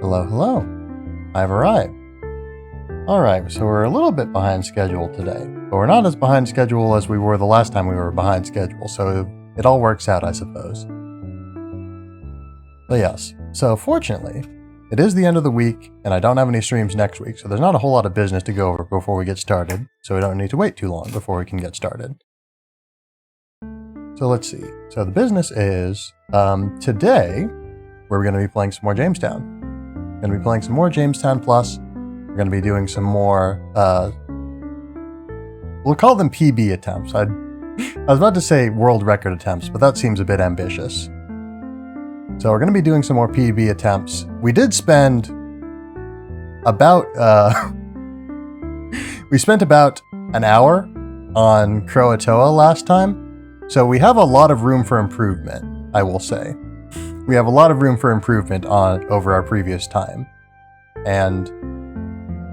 Hello, hello. I've arrived. Alright, so we're a little bit behind schedule today, but we're not as behind schedule as we were the last time we were behind schedule, so it all works out, I suppose. But yes, so fortunately, it is the end of the week, and I don't have any streams next week, so there's not a whole lot of business to go over before we get started, so we don't need to wait too long before we can get started. So let's see. So the business is, today, we're going to be playing some more Jamestown. We're going to be playing some more Jamestown Plus. We're going to be doing some more, we'll call them PB attempts. I was about to say world record attempts, but that seems a bit ambitious. So we're going to be doing some more PB attempts. We did spend about, we spent about an hour on Croatoa last time. So we have a lot of room for improvement, I will say. We have a lot of room for improvement over our previous time. And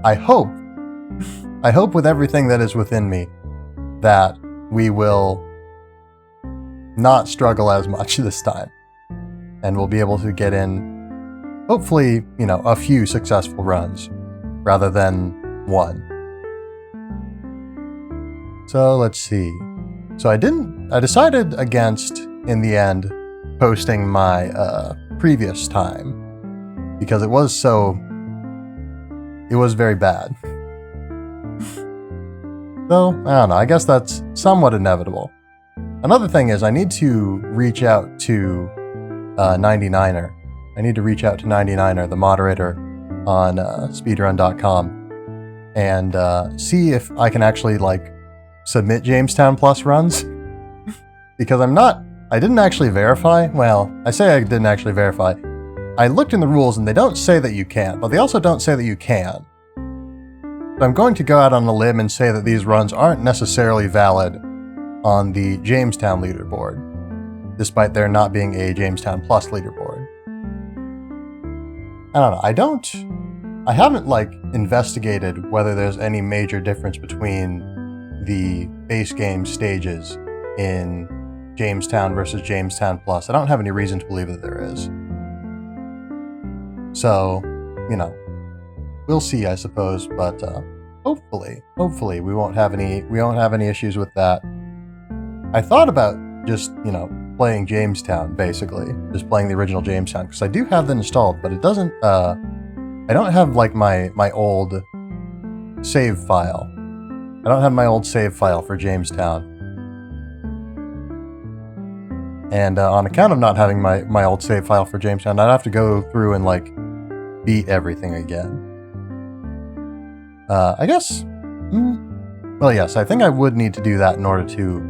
I hope with everything that is within me that we will not struggle as much this time. And we'll be able to get in, hopefully, a few successful runs rather than one. So let's see. So I decided against, in the end, posting my previous time because it was very bad. So, I don't know, I guess that's somewhat inevitable. Another thing is I need to reach out to 99er. I need to reach out to 99er, the moderator on speedrun.com, and see if I can actually, submit Jamestown Plus runs. Because I didn't actually verify. Well, I say I didn't actually verify. I looked in the rules and they don't say that you can, but they also don't say that you can. So I'm going to go out on a limb and say that these runs aren't necessarily valid on the Jamestown leaderboard, despite there not being a Jamestown Plus leaderboard. I don't know. I haven't investigated whether there's any major difference between the base game stages in Jamestown versus Jamestown Plus. I don't have any reason to believe that there is. So, we'll see, I suppose, but hopefully we won't have any issues with that. I thought about just, playing Jamestown, basically. Just playing the original Jamestown, because I do have that installed, but it doesn't, I don't have, my old save file. I don't have my old save file for Jamestown. And on account of not having my old save file for Jamestown, I'd have to go through and, beat everything again. I guess... well, yes, I think I would need to do that in order to...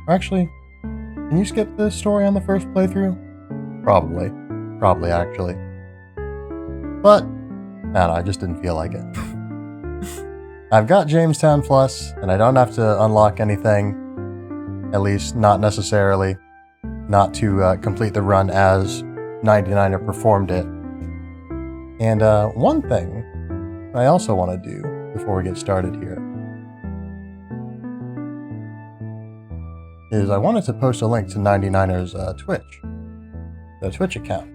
Actually, can you skip the story on the first playthrough? Probably. Probably, actually. But, I just didn't feel like it. I've got Jamestown Plus, and I don't have to unlock anything. At least, not necessarily. Not to complete the run as 99er performed it. And one thing I also want to do before we get started here is I wanted to post a link to 99er's Twitch, their Twitch account.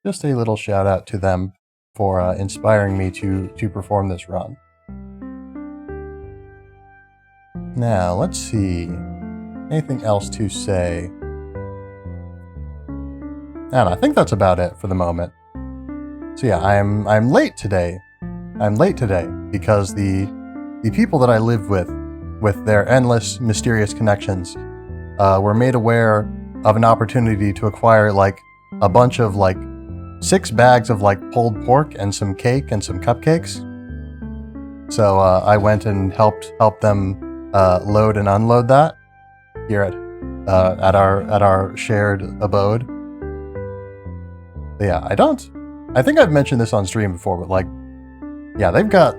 Just a little shout out to them for inspiring me to perform this run. Now, let's see. Anything else to say? And I think that's about it for the moment. So yeah, I'm late today. I'm late today because the people that I live with their endless mysterious connections, were made aware of an opportunity to acquire a bunch of 6 bags of pulled pork and some cake and some cupcakes. So I went and helped them load and unload that here at our shared abode. But yeah, I think I've mentioned this on stream before, but yeah, they've got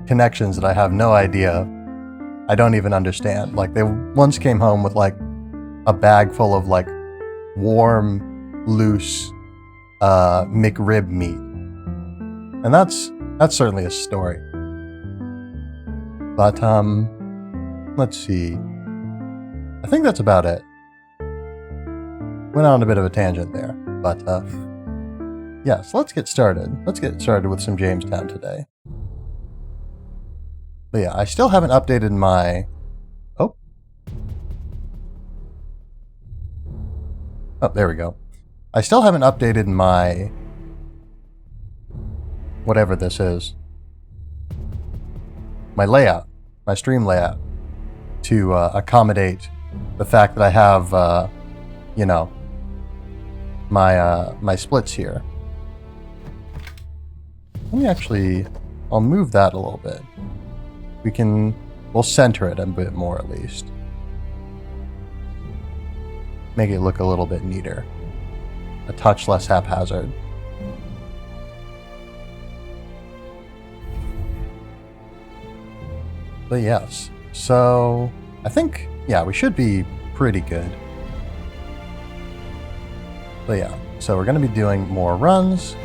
connections that I have no idea. I don't even understand. They once came home with a bag full of warm, loose McRib meat, and that's certainly a story. But let's see. I think that's about it. Went on a bit of a tangent there, but yes, let's get started. Let's get started with some Jamestown today. But yeah, I still haven't updated my... Oh, there we go. I still haven't updated my... whatever this is. My layout. My stream layout. To accommodate the fact that I have, you know, my splits here. Let me actually... I'll move that a little bit. We'll center it a bit more at least. Make it look a little bit neater. A touch less haphazard. But yes, so I think, yeah, we should be pretty good. But yeah, so we're going to be doing more runs.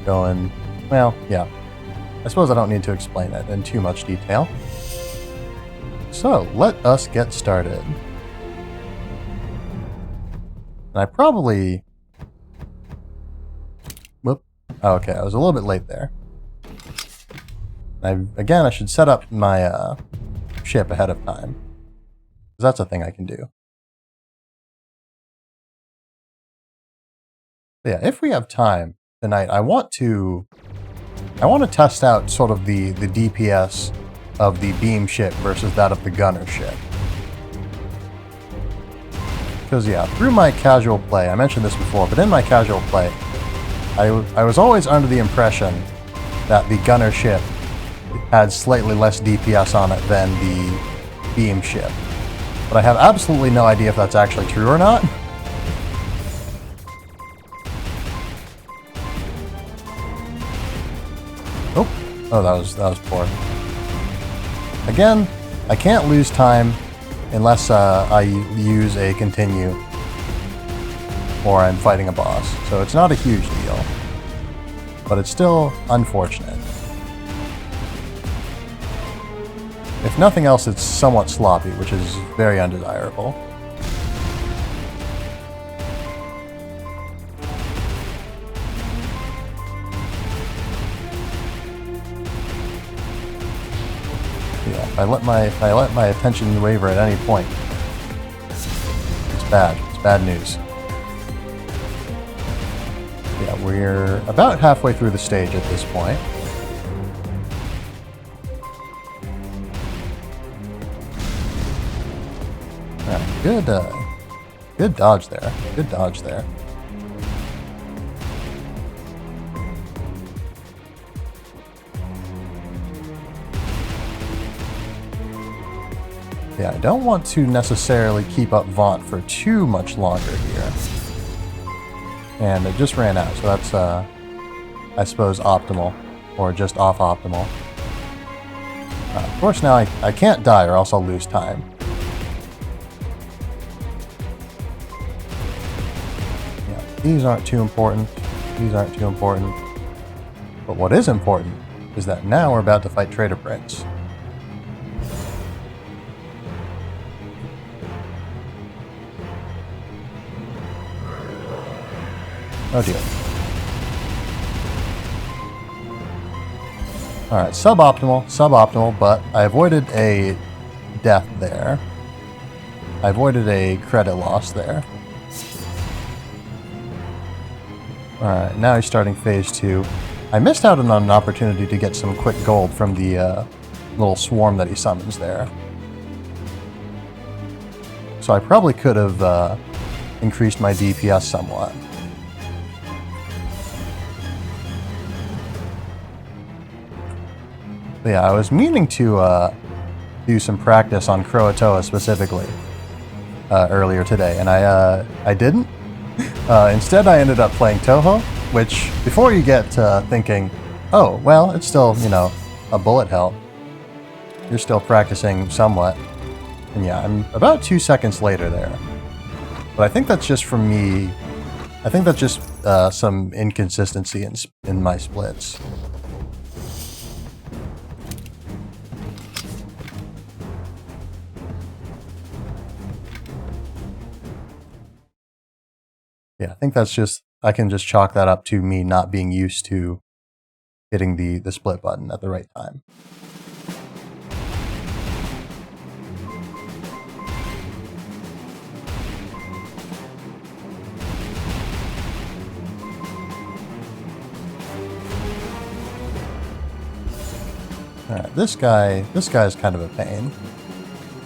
Going, well, yeah. I suppose I don't need to explain it in too much detail. So, let us get started. And I probably... Whoop. Oh, okay, I was a little bit late there. Again, I should set up my ship ahead of time. Because that's a thing I can do. But yeah, if we have time tonight, I want to test out sort of the DPS of the beam ship versus that of the gunner ship. Because yeah, through my casual play, I mentioned this before, but in my casual play, I was always under the impression that the gunner ship had slightly less DPS on it than the beam ship. But I have absolutely no idea if that's actually true or not. Oh, that was poor. Again, I can't lose time unless I use a continue or I'm fighting a boss. So it's not a huge deal, but it's still unfortunate. If nothing else, it's somewhat sloppy, which is very undesirable. If I let my attention waver at any point, it's bad. It's bad news. Yeah, we're about halfway through the stage at this point. Alright, good dodge there. Good dodge there. Yeah, I don't want to necessarily keep up Vaunt for too much longer here. And it just ran out, so that's, I suppose, optimal. Or just off optimal. Of course, now I can't die or else I'll lose time. Yeah, these aren't too important. These aren't too important. But what is important is that now we're about to fight Trader Prince. Oh dear. Alright, suboptimal, but I avoided a death there. I avoided a credit loss there. Alright, now he's starting phase 2. I missed out on an opportunity to get some quick gold from the little swarm that he summons there. So I probably could have increased my DPS somewhat. But yeah, I was meaning to do some practice on Croatoa specifically earlier today, and I didn't. Instead, I ended up playing Toho, which, before you get thinking, oh, well, it's still, you know, a bullet hell. You're still practicing somewhat. And yeah, I'm about 2 seconds later there. But I think that's just from me. I think that's just some inconsistency in my splits. Yeah, I think that's just, I can just chalk that up to me not being used to hitting the split button at the right time. Alright, this guy's kind of a pain.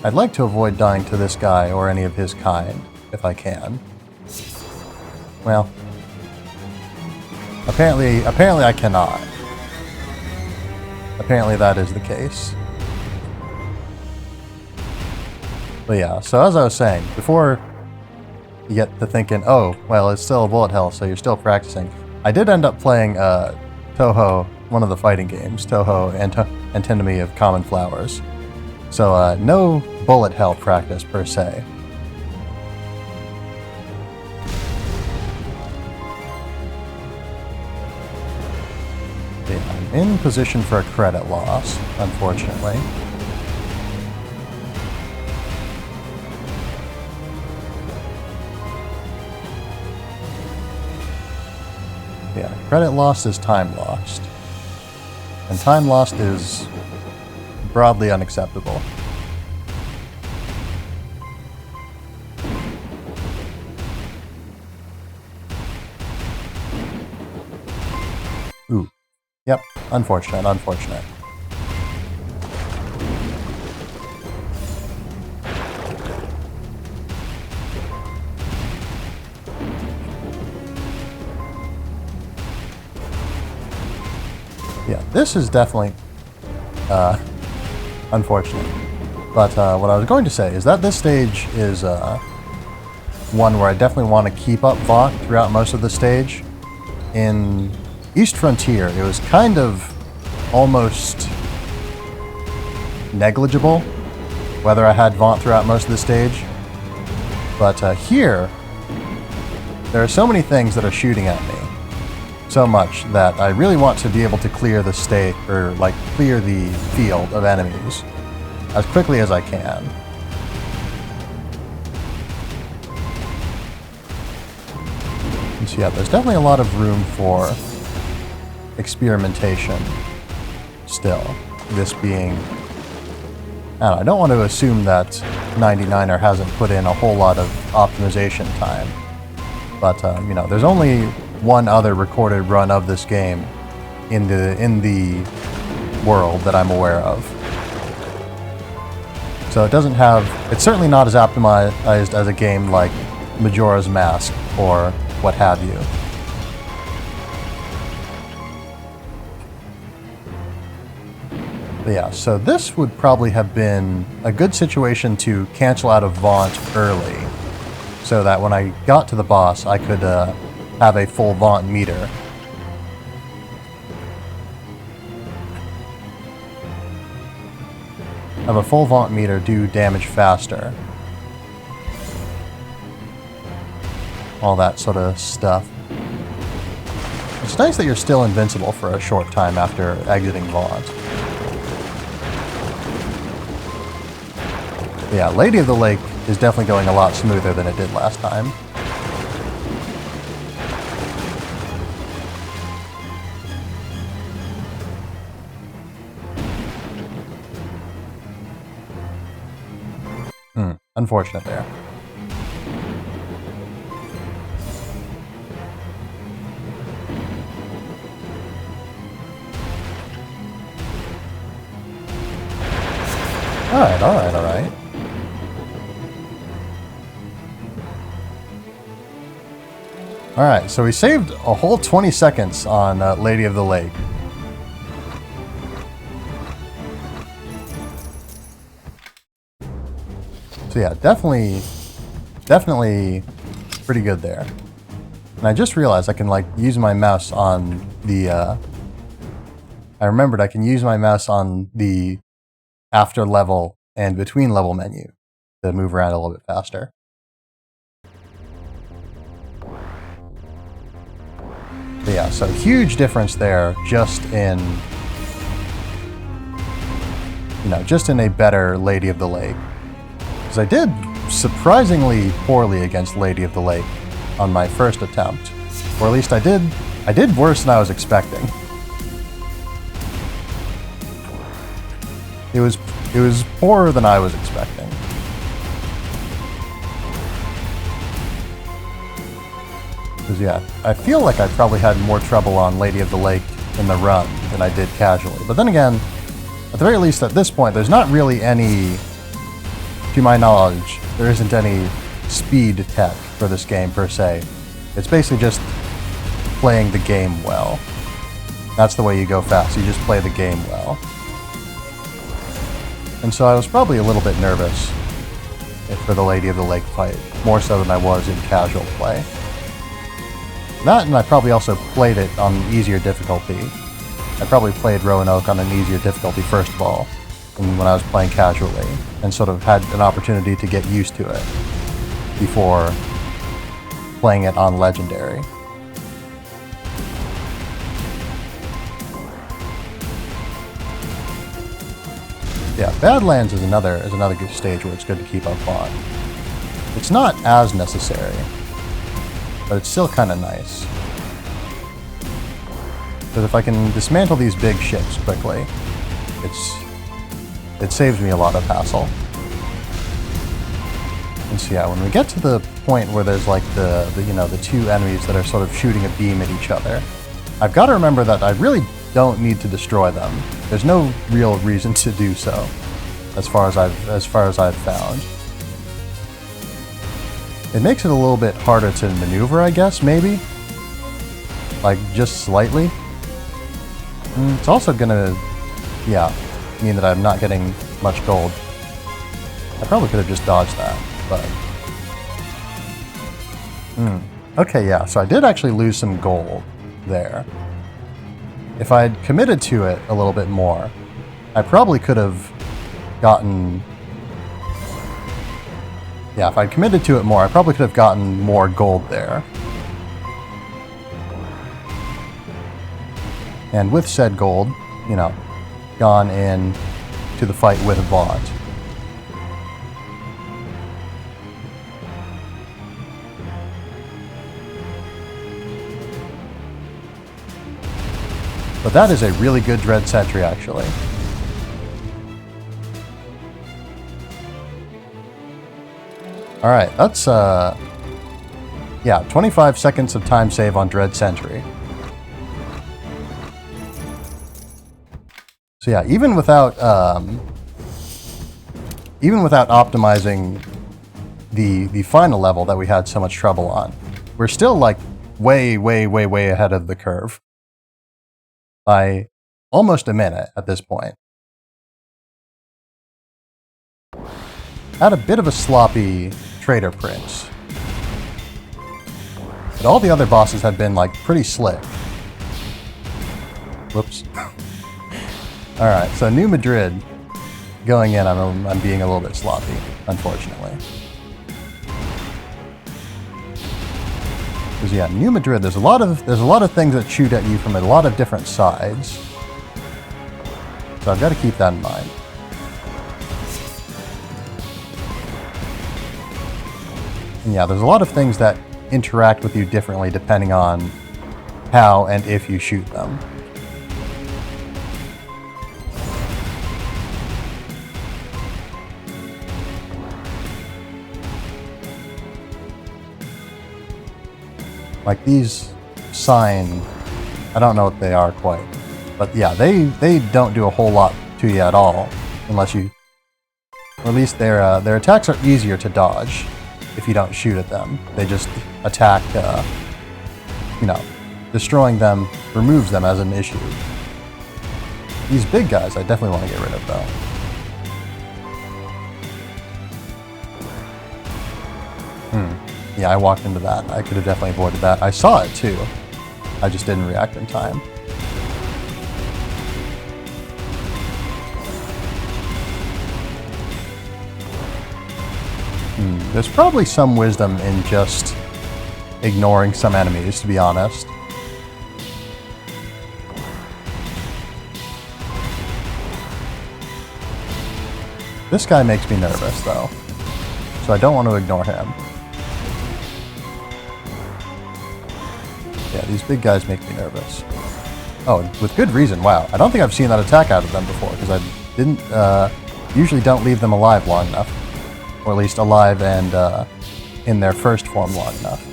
I'd like to avoid dying to this guy or any of his kind, if I can. Well, apparently I cannot. Apparently that is the case. But yeah, so as I was saying, before you get to thinking, oh, well, it's still a bullet hell, so you're still practicing, I did end up playing Touhou, one of the fighting games, Touhou Antinomy of Common Flowers. So no bullet hell practice per se. Yeah, I'm in position for a credit loss, unfortunately. Yeah, credit lost is time lost. And time lost is broadly unacceptable. Ooh. Yep, unfortunate. Yeah, this is definitely unfortunate. But what I was going to say is that this stage is one where I definitely want to keep up Vaunt throughout most of the stage. In East Frontier, it was kind of almost negligible whether I had Vaunt throughout most of the stage. But here, there are so many things that are shooting at me. So much that I really want to be able to clear the state, or like clear the field of enemies as quickly as I can. And so yeah, there's definitely a lot of room for experimentation still. This being, I don't want to assume that 99er hasn't put in a whole lot of optimization time, but you know, there's only one other recorded run of this game in the world that I'm aware of. So it doesn't have, it's certainly not as optimized as a game like Majora's Mask or what have you. But yeah, so this would probably have been a good situation to cancel out of Vaunt early, so that when I got to the boss, I could have a full Vaunt meter. Have a full Vaunt meter do damage faster. All that sort of stuff. It's nice that you're still invincible for a short time after exiting Vaunt. Yeah, Lady of the Lake is definitely going a lot smoother than it did last time. Unfortunate there. Alright. Alright, so we saved a whole 20 seconds on Lady of the Lake. So yeah, definitely pretty good there. And I just realized I can like use my mouse on the, I remembered I can use my mouse on the after level and between level menu to move around a little bit faster. But yeah, so huge difference there just in, you know, just in a better Lady of the Lake. Because I did surprisingly poorly against Lady of the Lake on my first attempt. Or at least I did worse than I was expecting. It was poorer than I was expecting. Because yeah, I feel like I probably had more trouble on Lady of the Lake in the run than I did casually. But then again, at the very least at this point, there's not really any, to my knowledge, there isn't any speed tech for this game per se. It's basically just playing the game well. That's the way you go fast, you just play the game well. And so I was probably a little bit nervous for the Lady of the Lake fight, more so than I was in casual play. That, and I probably also played it on easier difficulty. I probably played Roanoke on an easier difficulty first of all, when I was playing casually, and sort of had an opportunity to get used to it before playing it on Legendary. Yeah, Badlands is another good stage where it's good to keep up on. It's not as necessary, but it's still kind of nice. Because if I can dismantle these big ships quickly, it saves me a lot of hassle. And so yeah, when we get to the point where there's like the two enemies that are sort of shooting a beam at each other, I've got to remember that I really don't need to destroy them. There's no real reason to do so, as far as I've found. It makes it a little bit harder to maneuver, I guess, maybe? Like, just slightly? It's also gonna, yeah, mean that I'm not getting much gold. I probably could have just dodged that, but... Okay, yeah, so I did actually lose some gold there. If I'd committed to it a little bit more, I probably could have gotten... Yeah, if I'd committed to it more, I probably could have gotten more gold there. And with said gold, you know, gone in to the fight with Vaught. But that is a really good Dread Sentry, actually. Alright, that's, yeah, 25 seconds of time save on Dread Sentry. So yeah, even without optimizing the final level that we had so much trouble on, we're still like way ahead of the curve. By almost a minute at this point. Had a bit of a sloppy Trader Prince. But all the other bosses had been like pretty slick. Whoops. Alright, so New Madrid, going in, I'm being a little bit sloppy, unfortunately. Because yeah, New Madrid, there's a lot of things that shoot at you from a lot of different sides. So I've got to keep that in mind. And yeah, there's a lot of things that interact with you differently depending on how and if you shoot them. Like these sign, I don't know what they are quite, but yeah, they don't do a whole lot to you at all, unless you, or at least their attacks are easier to dodge if you don't shoot at them. They just attack, you know, destroying them removes them as an issue. These big guys I definitely want to get rid of though. Yeah, I walked into that. I could have definitely avoided that. I saw it too. I just didn't react in time. There's probably some wisdom in just ignoring some enemies, to be honest. This guy makes me nervous though, so I don't want to ignore him. these big guys make me nervous. Oh, with good reason, wow. I don't think I've seen that attack out of them before, because I didn't, usually don't leave them alive long enough. Or at least alive and, in their first form long enough.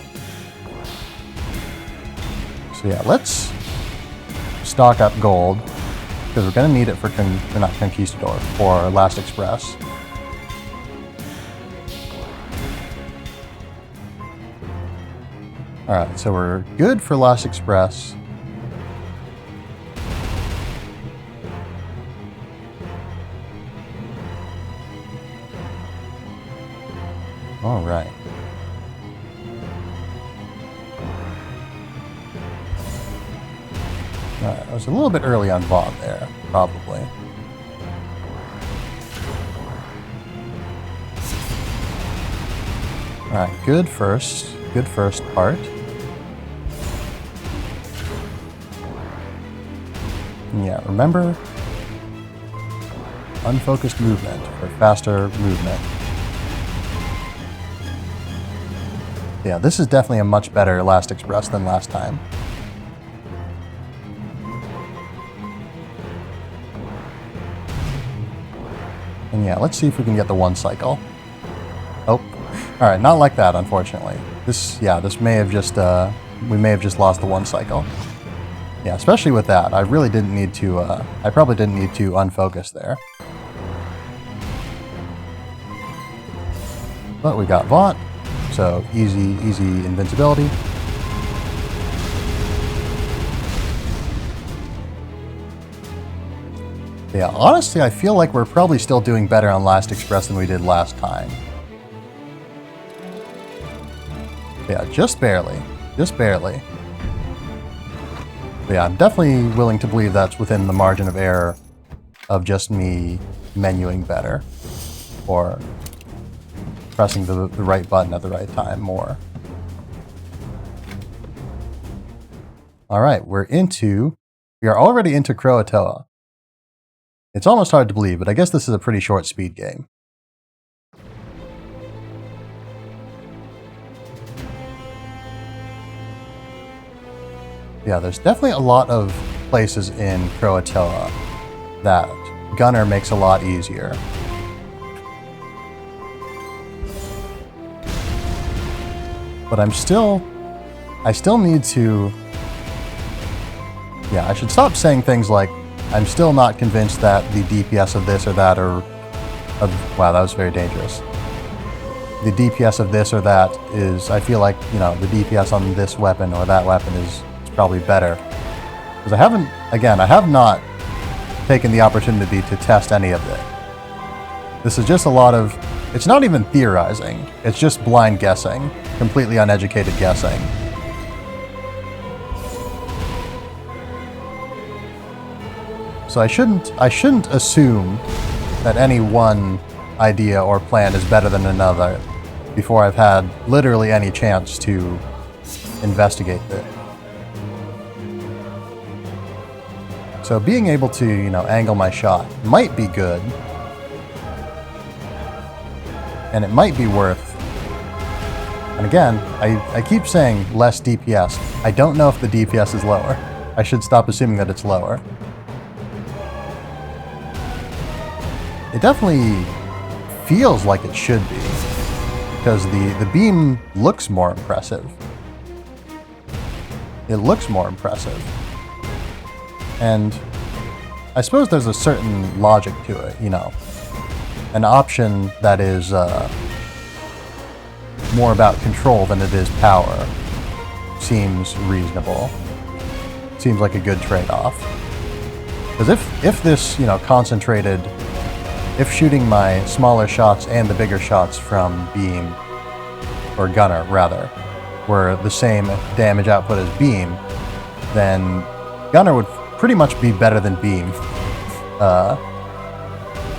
So yeah, let's stock up gold, because we're going to need it for, not Conquistador, for Last Express. Alright, so we're good for Last Express. Alright. Alright, I was a little bit early on Vaughn there, probably. Alright, good first part. Yeah, remember, unfocused movement for faster movement. Yeah, this is definitely a much better Last Express than last time. And yeah, let's see if we can get the one cycle. Oh, alright, not like that, unfortunately. This may have just, we may have just lost the one cycle. Yeah, especially with that. I really didn't need to, I probably didn't need to unfocus there. But we got Vaunt, so easy invincibility. Yeah, honestly, I feel like we're probably still doing better on Last Express than we did last time. Yeah, just barely. Just barely. But yeah, I'm definitely willing to believe that's within the margin of error of just me menuing better. Or pressing the right button at the right time more. Alright, we are already into Croatoa. It's almost hard to believe, but I guess this is a pretty short speed game. Yeah, there's definitely a lot of places in Croatoa that Gunner makes a lot easier. But I still need to... Yeah, I should stop saying things like, I'm still not convinced that the DPS of this or that wow, that was very dangerous. The DPS of this or that is, I feel like, you know, the DPS on this weapon or that weapon is probably better. Because I have not taken the opportunity to test any of it. This is just a lot of, it's not even theorizing, it's just blind guessing, completely uneducated guessing. So I shouldn't assume that any one idea or plan is better than another before I've had literally any chance to investigate it. So being able to, you know, angle my shot might be good. And it might be worth... And again, I keep saying less DPS. I don't know if the DPS is lower. I should stop assuming that it's lower. It definitely feels like it should be, because the beam looks more impressive. It looks more impressive. And I suppose there's a certain logic to it, you know. An option that is more about control than it is power seems reasonable. Seems like a good trade-off. Because if this, you know, concentrated... If shooting my smaller shots and the bigger shots from Beam, or Gunner rather, were the same damage output as Beam, then Gunner would pretty much be better than Beam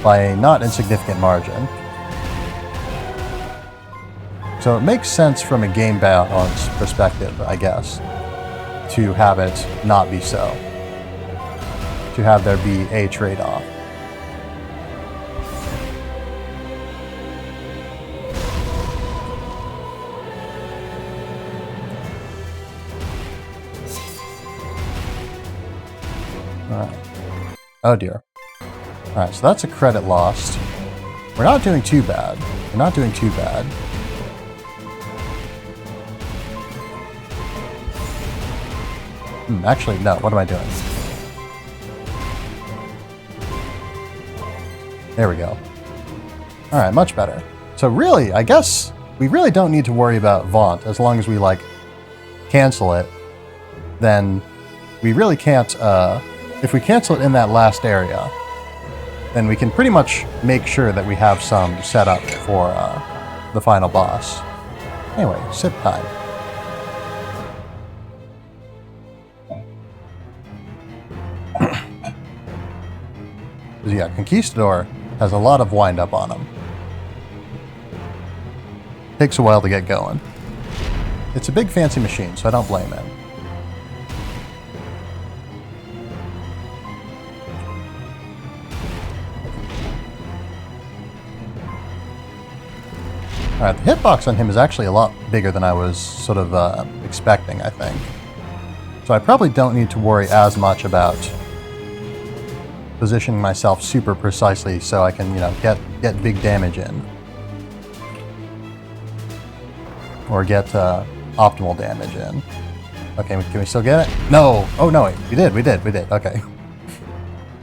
by a not insignificant margin. So it makes sense from a game balance perspective, I guess, to have it not be so. To have there be a trade-off. Alright. Oh dear. Alright, so that's a credit lost. We're not doing too bad. We're not doing too bad. Actually, no. What am I doing? There we go. Alright, much better. So really, I guess we really don't need to worry about Vaunt as long as we, like, cancel it. Then we really can't, if we cancel it in that last area, then we can pretty much make sure that we have some set up for the final boss. Anyway, sip time. Yeah, Conquistador has a lot of wind-up on him. Takes a while to get going. It's a big fancy machine, so I don't blame him. Alright, the hitbox on him is actually a lot bigger than I was sort of expecting, I think. So I probably don't need to worry as much about positioning myself super precisely so I can, you know, get big damage in. Or get optimal damage in. Okay, can we still get it? No! Oh no, wait, we did, okay.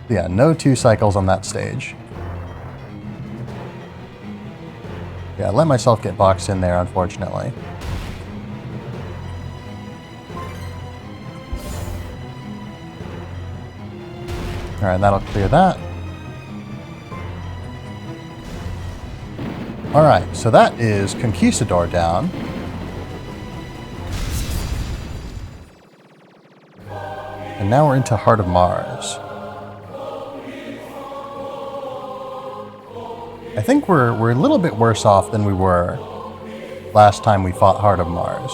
Yeah, no 2 cycles on that stage. Yeah, I let myself get boxed in there, unfortunately. Alright, that'll clear that. Alright, so that is Conquistador down. And now we're into Heart of Mars. I think we're a little bit worse off than we were last time we fought Heart of Mars.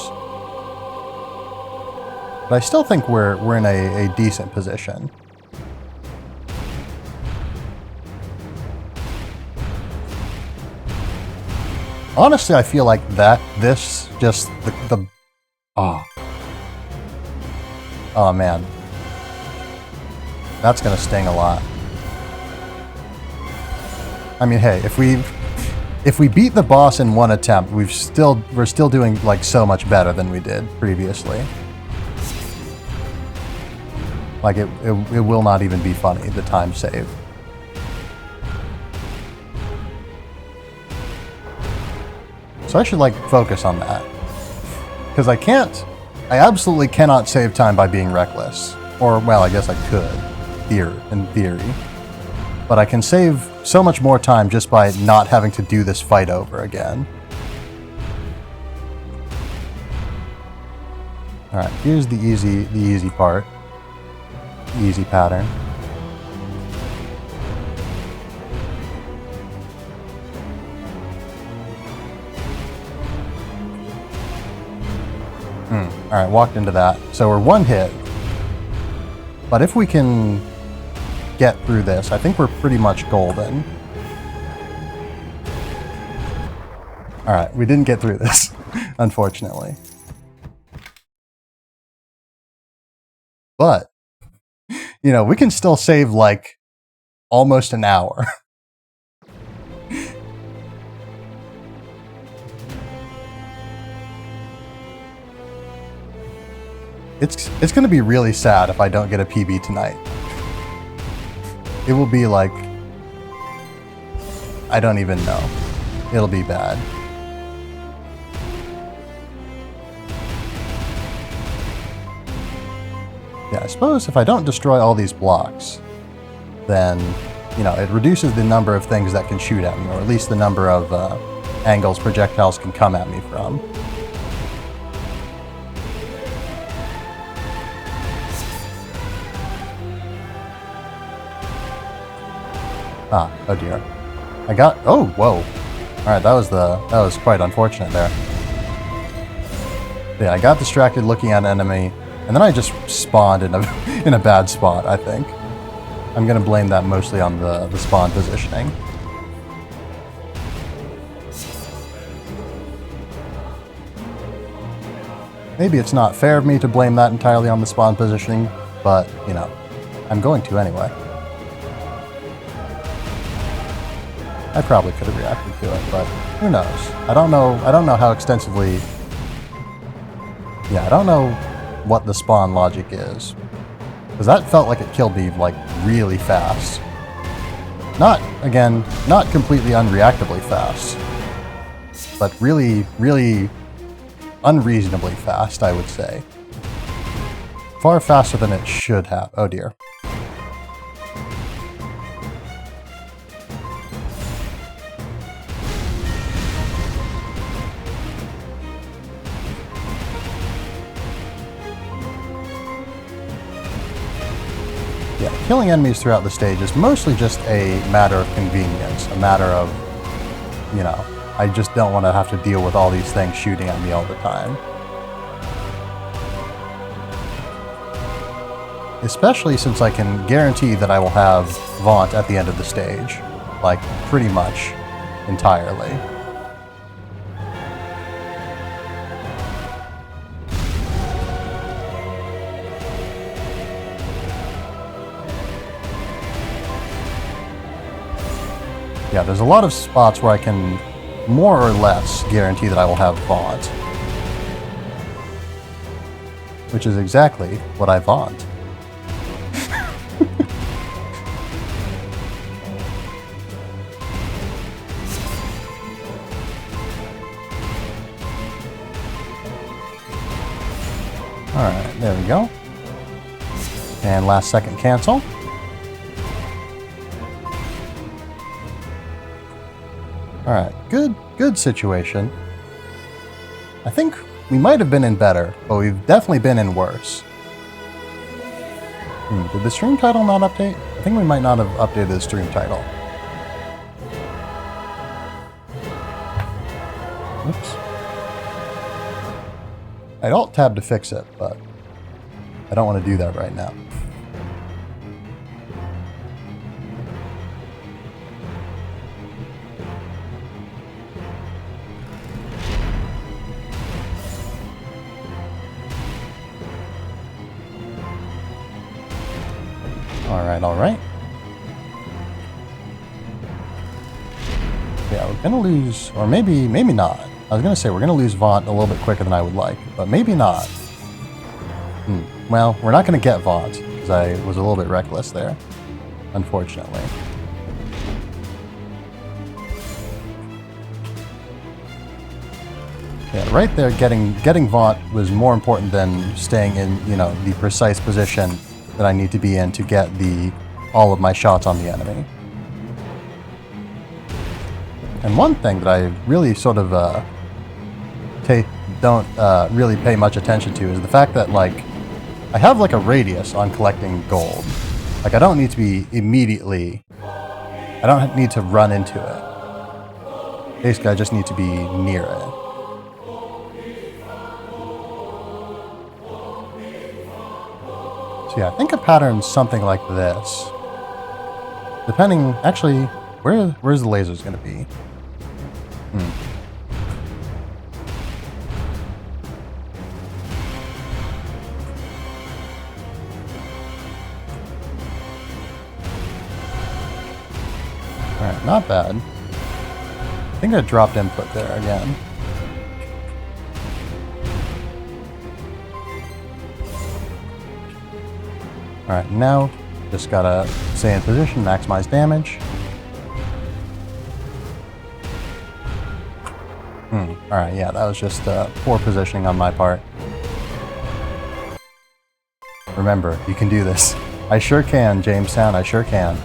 But I still think we're in a decent position. Honestly, I feel like this just oh man, that's gonna sting a lot. I mean, hey, if we beat the boss in one attempt, we're still doing like so much better than we did previously. Like it will not even be funny, the time save. So I should, like, focus on that. Because I absolutely cannot save time by being reckless. Or, well, I guess I could, in theory. But I can save so much more time just by not having to do this fight over again. Alright, here's the easy part. The easy pattern. Alright, walked into that. So we're one hit. But if we can get through this, I think we're pretty much golden. Alright, we didn't get through this, unfortunately. But, you know, we can still save, like, almost an hour. It's gonna be really sad if I don't get a PB tonight. It will be like, I don't even know. It'll be bad. Yeah, I suppose if I don't destroy all these blocks, then, you know, it reduces the number of things that can shoot at me, or at least the number of angles projectiles can come at me from. Ah, oh dear. Oh, whoa. Alright, that was quite unfortunate there. Yeah, I got distracted looking at an enemy, and then I just spawned in a bad spot, I think. I'm gonna blame that mostly on the spawn positioning. Maybe it's not fair of me to blame that entirely on the spawn positioning, but, you know, I'm going to anyway. I probably could have reacted to it, but who knows? I don't know how extensively... Yeah, I don't know what the spawn logic is. Because that felt like it killed me, like, really fast. Not, again, not completely unreactably fast. But really, really unreasonably fast, I would say. Far faster than it should have. Oh dear. Yeah, killing enemies throughout the stage is mostly just a matter of convenience. A matter of, you know, I just don't want to have to deal with all these things shooting at me all the time. Especially since I can guarantee that I will have Vaunt at the end of the stage. Like, pretty much entirely. Yeah, there's a lot of spots where I can more or less guarantee that I will have Vaunt. Which is exactly what I vaunt. Alright, there we go. And last second cancel. Alright, good situation. I think we might have been in better, but we've definitely been in worse. Did the stream title not update? I think we might not have updated the stream title. Oops. I'd alt-tab to fix it, but I don't want to do that right now. Alright. Yeah, we're gonna lose, or maybe not. I was gonna say we're gonna lose Vaunt a little bit quicker than I would like, but maybe not. Well, we're not gonna get Vaunt, because I was a little bit reckless there, unfortunately. Yeah, right there, getting Vaunt was more important than staying in, you know, the precise position that I need to be in to get all of my shots on the enemy. And one thing that I really sort of don't really pay much attention to is the fact that, like, I have like a radius on collecting gold. Like, I don't need to be immediately, I don't need to run into it. Basically, I just need to be near it. So yeah, I think a pattern's something like this. Depending, actually, where's the lasers going to be? Alright, not bad. I think I dropped input there again. Alright, now just gotta stay in position, maximize damage. Alright, yeah, that was just poor positioning on my part. Remember, you can do this. I sure can, Jamestown, I sure can.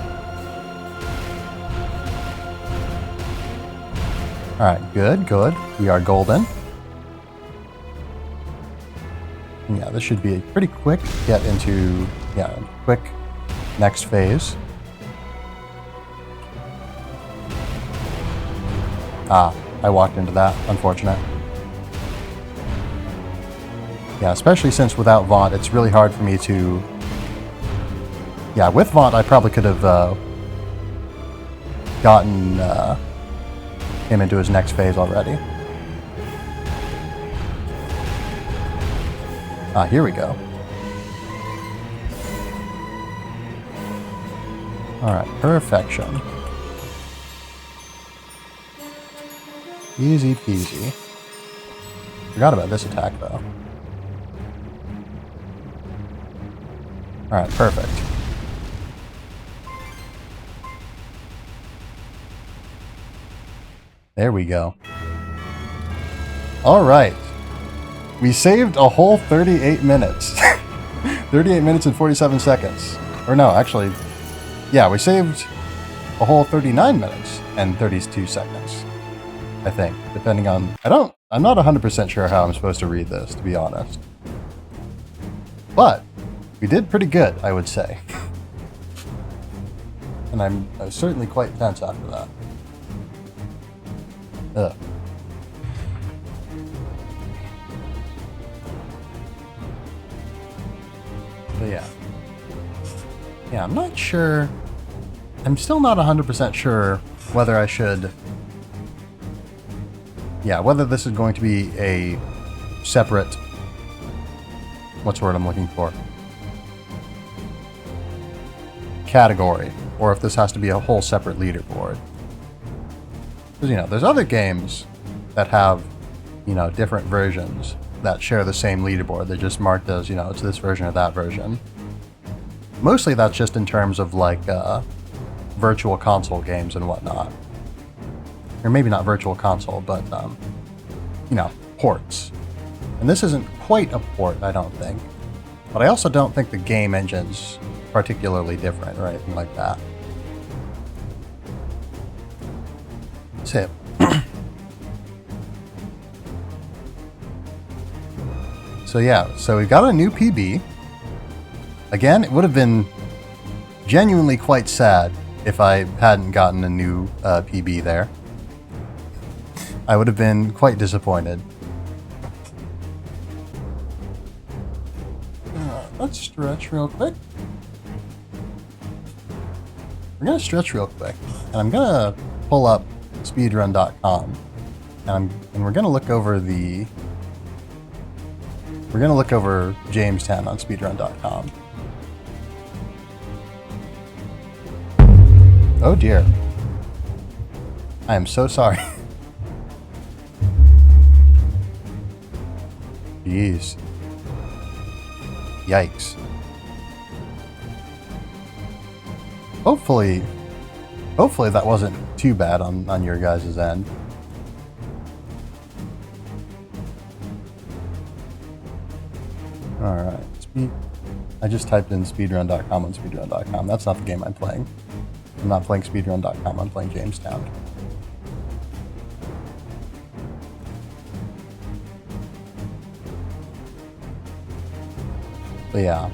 Alright, good. We are golden. Yeah, this should be a pretty quick get into, quick next phase. I walked into that. Unfortunate. Yeah, especially since without Vaunt, it's really hard for me to... Yeah, with Vaunt, I probably could have gotten him into his next phase already. Here we go. Alright, perfection. Easy peasy. Forgot about this attack, though. Alright, perfect. There we go. Alright. We saved a whole 38 minutes. 38 minutes and 47 seconds. Or no, actually, yeah, we saved a whole 39 minutes and 32 seconds. I think, depending on... I'm not 100% sure how I'm supposed to read this, to be honest. But, we did pretty good, I would say. And I was certainly quite tense after that. Ugh. But yeah. Yeah, I'm not sure... I'm still not 100% sure whether I should... Yeah, whether this is going to be a separate... What's the word I'm looking for? Category. Or if this has to be a whole separate leaderboard. Because, you know, there's other games that have, you know, different versions that share the same leaderboard. They're just marked as, you know, it's this version or that version. Mostly that's just in terms of, like, virtual console games and whatnot. Or maybe not virtual console, but, you know, ports. And this isn't quite a port, I don't think. But I also don't think the game engine's particularly different or anything like that. That's it. So yeah, so we've got a new PB. Again, it would have been genuinely quite sad if I hadn't gotten a new PB there. I would have been quite disappointed. Let's stretch real quick. We're going to stretch real quick. And I'm going to pull up speedrun.com. And we're going to look over the... We're going to look over Jamestown on speedrun.com. Oh dear. I am so sorry. Jeez. Yikes. Hopefully that wasn't too bad on your guys' end. Alright. I just typed in speedrun.com on speedrun.com. That's not the game I'm playing. I'm not playing speedrun.com, I'm playing Jamestown. But yeah.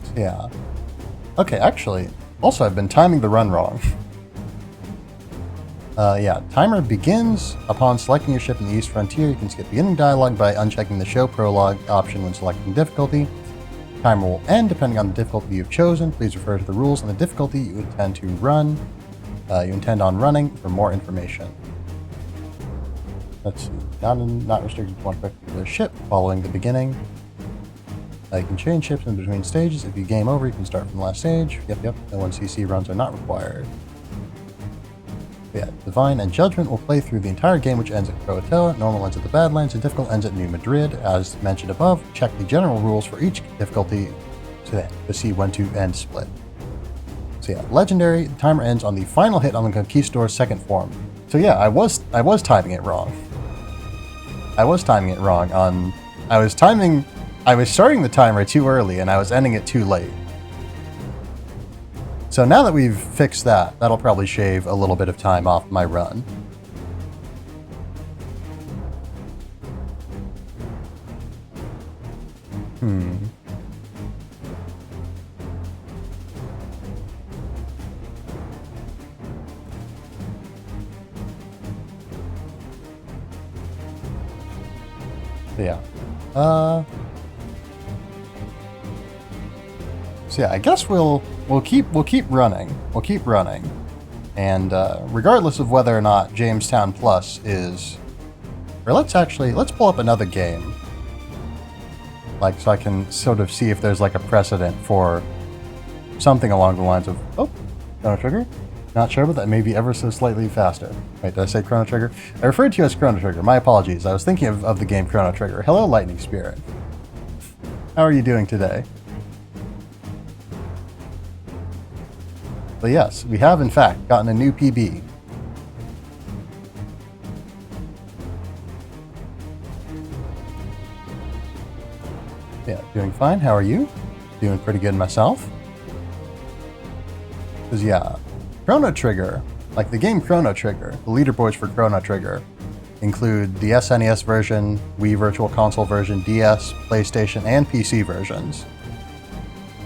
So yeah. Okay, actually, also I've been timing the run wrong. Yeah, timer begins upon selecting your ship in the East Frontier. You can skip beginning dialogue by unchecking the show prologue option when selecting difficulty. Timer will end depending on the difficulty you've chosen. Please refer to the rules and the difficulty you intend to run. You intend on running for more information. Let's see. Not restricted to one particular ship following the beginning. You can change ships in between stages. If you game over, you can start from the last stage. Yep. No 1cc runs are not required. Yeah, Divine and Judgment will play through the entire game, which ends at Croatoa, normal ends at the Badlands, and difficult ends at New Madrid. As mentioned above, check the general rules for each difficulty to see when to end split. So yeah, Legendary, the timer ends on the final hit on the Conquistador's second form. So yeah, I was timing it wrong. I was starting the timer too early and I was ending it too late. So now that we've fixed that, that'll probably shave a little bit of time off my run. Yeah. So yeah, I guess we'll keep running. We'll keep running. And regardless of whether or not Jamestown Plus is... Or let's pull up another game. like, so I can sort of see if there's like a precedent for something along the lines of, oh, Chrono Trigger? Not sure, but that may be ever so slightly faster. Wait, did I say Chrono Trigger? I referred to you as Chrono Trigger. My apologies. I was thinking of the game Chrono Trigger. Hello, Lightning Spirit. How are you doing today? But yes, we have in fact gotten a new PB. Yeah, doing fine. How are you? Doing pretty good myself. Because yeah, Chrono Trigger, like the game Chrono Trigger, the leaderboards for Chrono Trigger include the SNES version, Wii Virtual Console version, DS, PlayStation, and PC versions.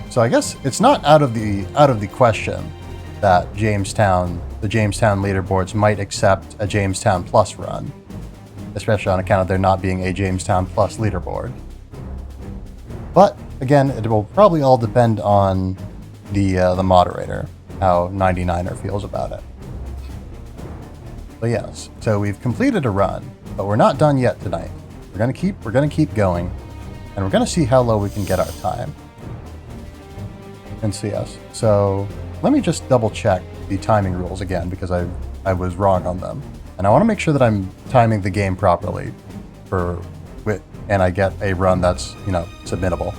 So I guess it's not out of the question that the Jamestown leaderboards might accept a Jamestown Plus run, especially on account of there not being a Jamestown Plus leaderboard. But again, it will probably all depend on the moderator, how 99er feels about it. But yes, so we've completed a run, but we're not done yet tonight. We're gonna keep going, and we're gonna see how low we can get our time. And so yes, so let me just double check the timing rules again because I was wrong on them, and I want to make sure that I'm timing the game properly and I get a run that's, submittable.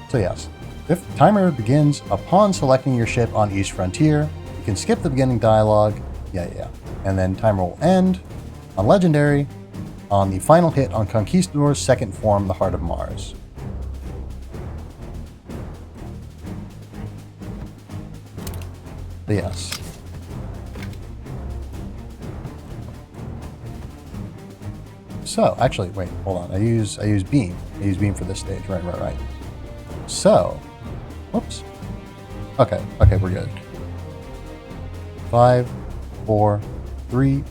So yes, if timer begins upon selecting your ship on East Frontier, you can skip the beginning dialogue. Yeah. And then timer will end on Legendary on the final hit on Conquistador's second form, the Heart of Mars. But yes. So, actually, wait, hold on. I use beam. I use beam for this stage. Right. So, whoops. Okay, we're good. 5, 4, 3,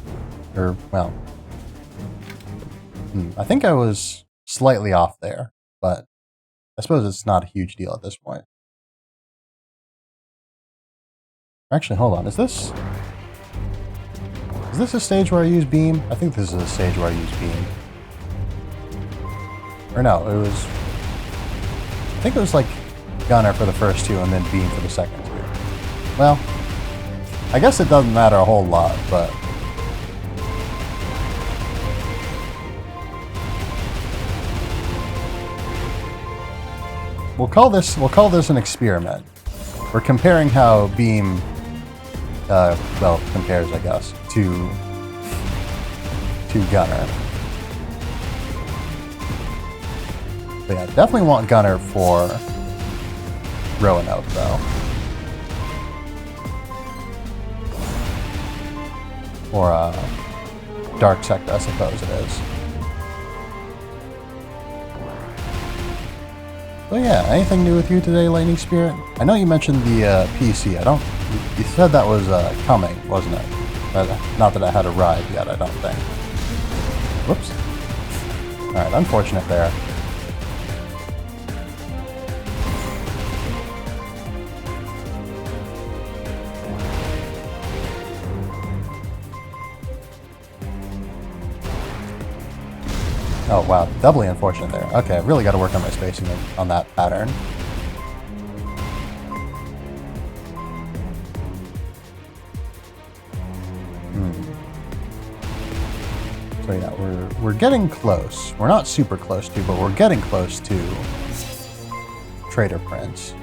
I think I was slightly off there, but I suppose it's not a huge deal at this point. Actually, hold on. Is this a stage where I use beam? I think this is a stage where I use beam. Or no, I think it was like Gunner for the first two and then beam for the second two. Well, I guess it doesn't matter a whole lot, but we'll call this an experiment. We're comparing how beam compares, I guess, to Gunner. But yeah, definitely want Gunner for Roanoke, though. Or Dark Sector, I suppose it is. But yeah, anything new with you today, Lightning Spirit? I know you mentioned the PC. You said that was coming, wasn't it? Not that it had arrived yet, I don't think. Whoops. Alright, unfortunate there. Oh wow, doubly unfortunate there. Okay, I've really got to work on my spacing on that pattern. So yeah, we're getting close. We're not super close to, but we're getting close to Trader Prince.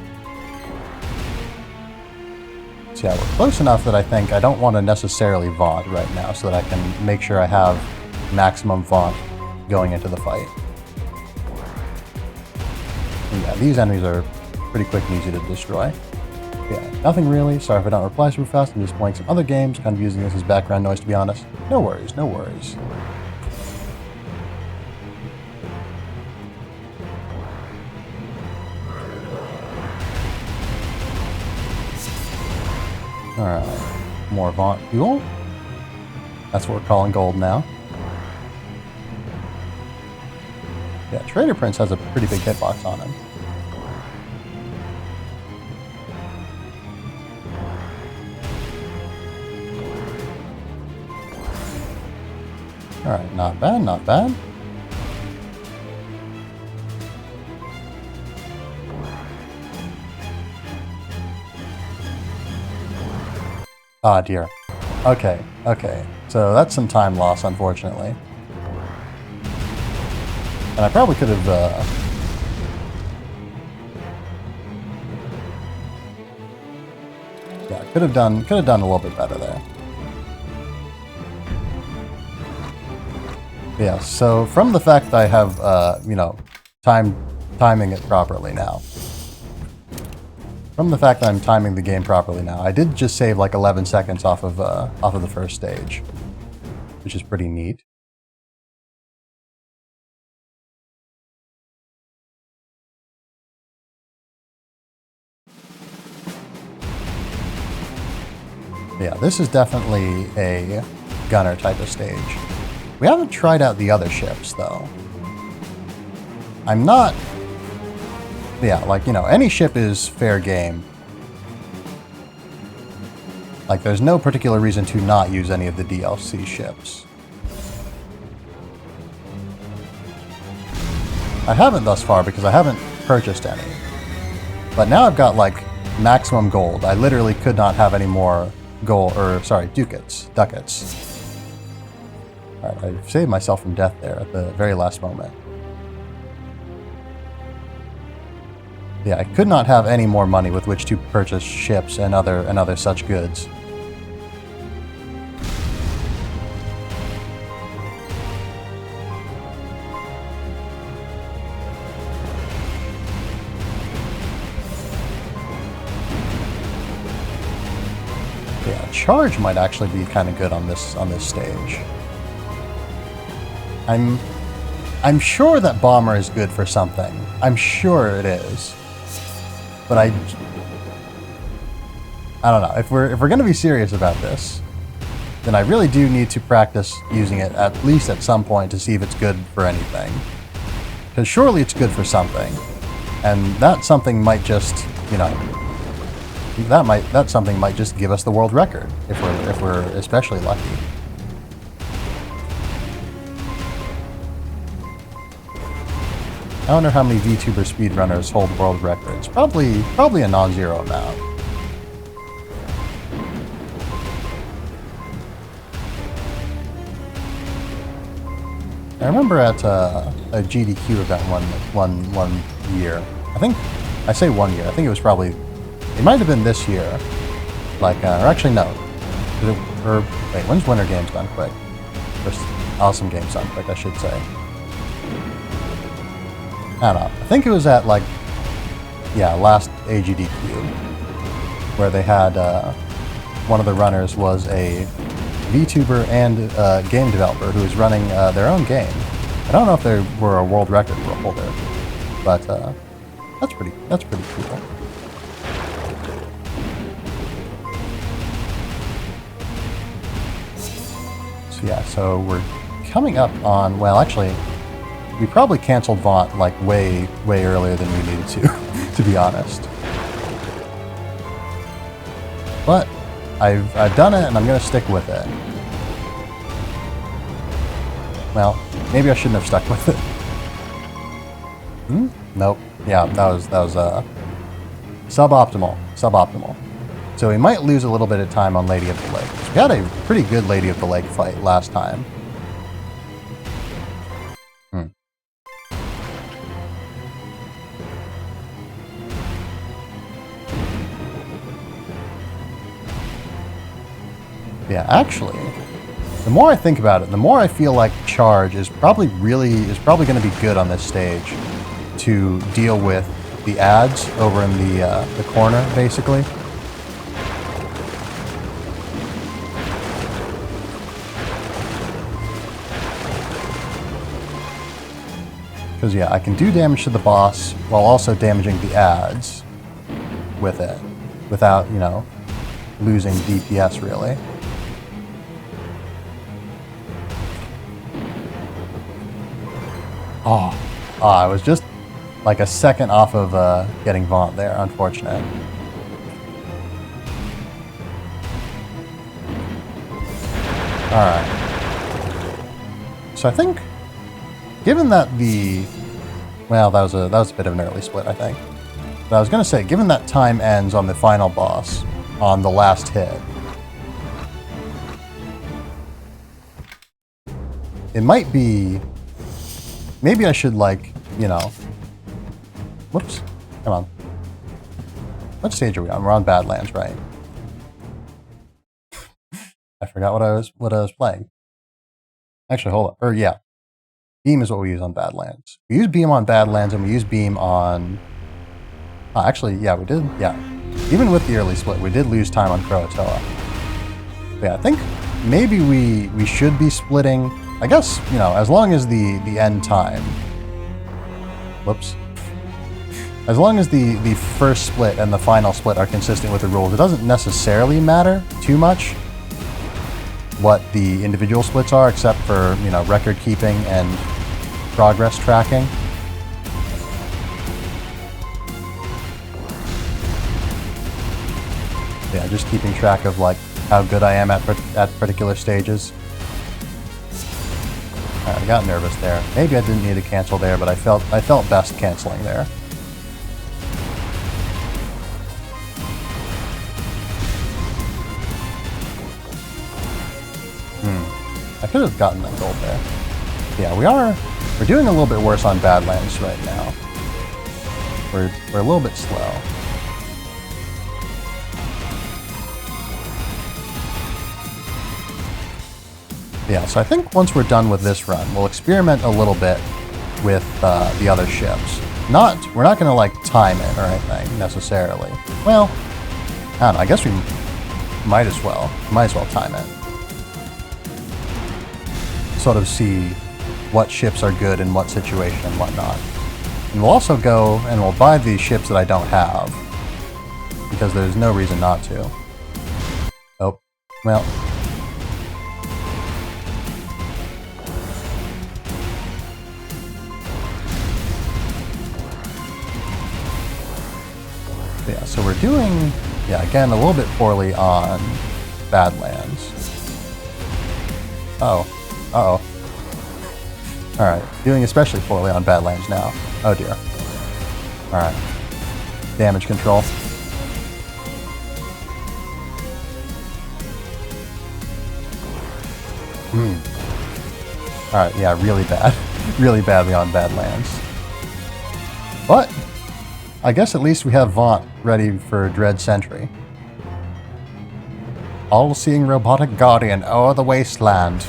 So yeah, we're close enough that I think I don't want to necessarily Vaunt right now, so that I can make sure I have maximum Vaunt going into the fight. And yeah, these enemies are pretty quick and easy to destroy. Yeah, nothing really. Sorry if I don't reply super fast. I'm just playing some other games, kind of using this as background noise, to be honest. No worries, no worries. Alright, more Vaunt fuel. That's what we're calling gold now. Yeah, Trader Prince has a pretty big hitbox on him. Alright, not bad, not bad. Ah, dear. Okay, okay. So that's some time loss, unfortunately. And I probably could have, yeah, could have done a little bit better there. Yeah, so from the fact that I have, you know, timing it properly now. From the fact that I'm timing the game properly now, I did just save like 11 seconds off of the first stage, which is pretty neat. Yeah, this is definitely a gunner type of stage. We haven't tried out the other ships, though. I'm not... Yeah, like, you know, any ship is fair game. Like, there's no particular reason to not use any of the DLC ships. I haven't thus far because I haven't purchased any. But now I've got, like, maximum gold. I literally could not have any more gold, or, sorry, ducats. Alright, I saved myself from death there at the very last moment. Yeah, I could not have any more money with which to purchase ships and other such goods. Yeah, charge might actually be kind of good on this stage. I'm sure that bomber is good for something. I'm sure it is. But I don't know. If we're going to be serious about this, then I really do need to practice using it at least at some point to see if it's good for anything. Because surely it's good for something, and that something might just, you know, that something might just give us the world record if we're especially lucky. I wonder how many VTuber speedrunners hold world records. Probably a non-zero amount. I remember at a GDQ event one year. I say 1 year. I think it was probably, it might have been this year. Like, or actually no. Wait, when's Winter Games done quick? Or Awesome Games done quick, I should say. I don't know. I think it was at, like, yeah, last AGDQ, where they had, one of the runners was a VTuber and game developer who was running their own game. I don't know if they were a world record holder, but that's pretty cool. So yeah, so we're coming up on, well, actually, we probably canceled Vaunt like way earlier than we needed to be honest. But I've done it and I'm gonna stick with it. Well, maybe I shouldn't have stuck with it. Nope. Yeah, that was suboptimal. So we might lose a little bit of time on Lady of the Lake. We had a pretty good Lady of the Lake fight last time. Yeah, actually, the more I think about it, the more I feel like charge is probably going to be good on this stage to deal with the ads over in the corner, basically. Because yeah, I can do damage to the boss while also damaging the ads with it, without, you know, losing DPS really. Oh, I was just like a second off of getting Vaunt there, unfortunate. Alright. So I think, given that well, that was a bit of an early split, I think. But I was going to say, given that time ends on the final boss, on the last hit, it might be... Maybe I should, like, you know... Whoops. Come on. What stage are we on? We're on Badlands, right? I forgot what I was playing. Actually, hold on. Or, yeah. Beam is what we use on Badlands. We use Beam on Badlands, and we use Beam on... actually, yeah, we did. Yeah. Even with the early split, we did lose time on Croatoa. But yeah, I think maybe we should be splitting... I guess, you know, as long as the end time... Whoops. As long as the first split and the final split are consistent with the rules, it doesn't necessarily matter too much what the individual splits are, except for, you know, record keeping and progress tracking. Yeah, just keeping track of, like, how good I am at particular stages. Alright, I got nervous there. Maybe I didn't need to cancel there, but I felt best canceling there. I could have gotten that gold there. Yeah, we're doing a little bit worse on Badlands right now. We're a little bit slow. Yeah, so I think once we're done with this run, we'll experiment a little bit with the other ships. We're not gonna like time it or anything necessarily. Well, I don't know. I guess we might as well time it. Sort of see what ships are good in what situation and whatnot. And we'll also go and we'll buy these ships that I don't have, because there's no reason not to. Oh, well. Yeah, so we're doing, yeah, again, a little bit poorly on Badlands. Oh. Uh-oh. Alright, doing especially poorly on Badlands now. Oh dear. Alright. Damage control. Alright, yeah, really bad. Really badly on Badlands. But, I guess at least we have Vaunt ready for Dread Sentry. All-seeing robotic guardian o'er the wasteland.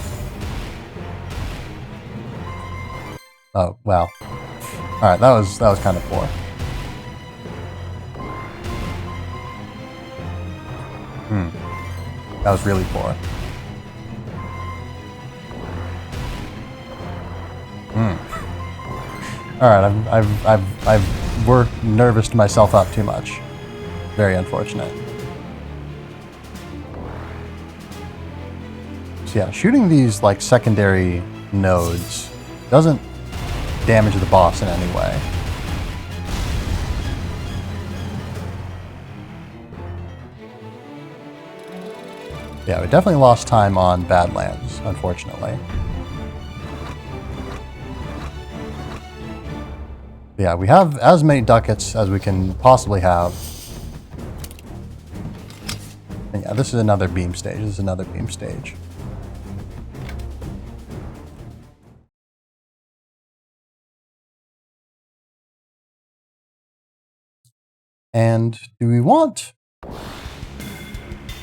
Oh, wow. Alright, that was kind of poor. That was really poor. Alright, I've worked nervoused myself up too much. Very unfortunate. So yeah, shooting these like secondary nodes doesn't damage the boss in any way. Yeah, we definitely lost time on Badlands, unfortunately. Yeah, we have as many ducats as we can possibly have. And yeah, this is another beam stage. This is another beam stage. And do we want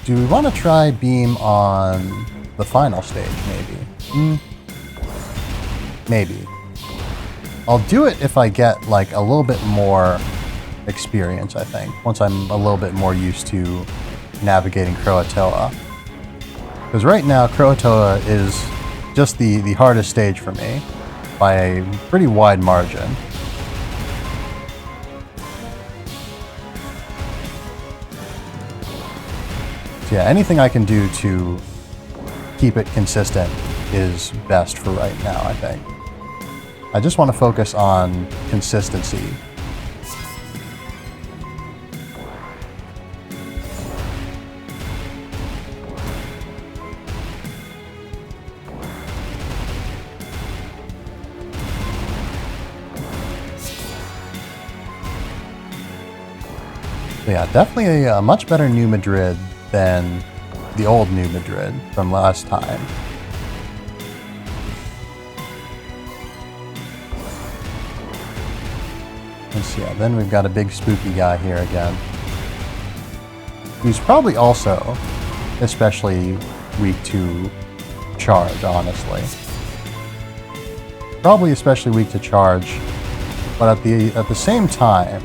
to try beam on the final stage, maybe? Maybe. I'll do it if I get, like, a little bit more experience, I think. Once I'm a little bit more used to navigating Croatoa. Because right now, Croatoa is just the hardest stage for me, by a pretty wide margin. So yeah, anything I can do to keep it consistent is best for right now, I think. I just want to focus on consistency. So yeah, definitely a much better New Madrid than the old New Madrid from last time. Let's see, yeah, then we've got a big spooky guy here again. Who's probably also especially weak to charge, honestly. Probably especially weak to charge, but at the same time,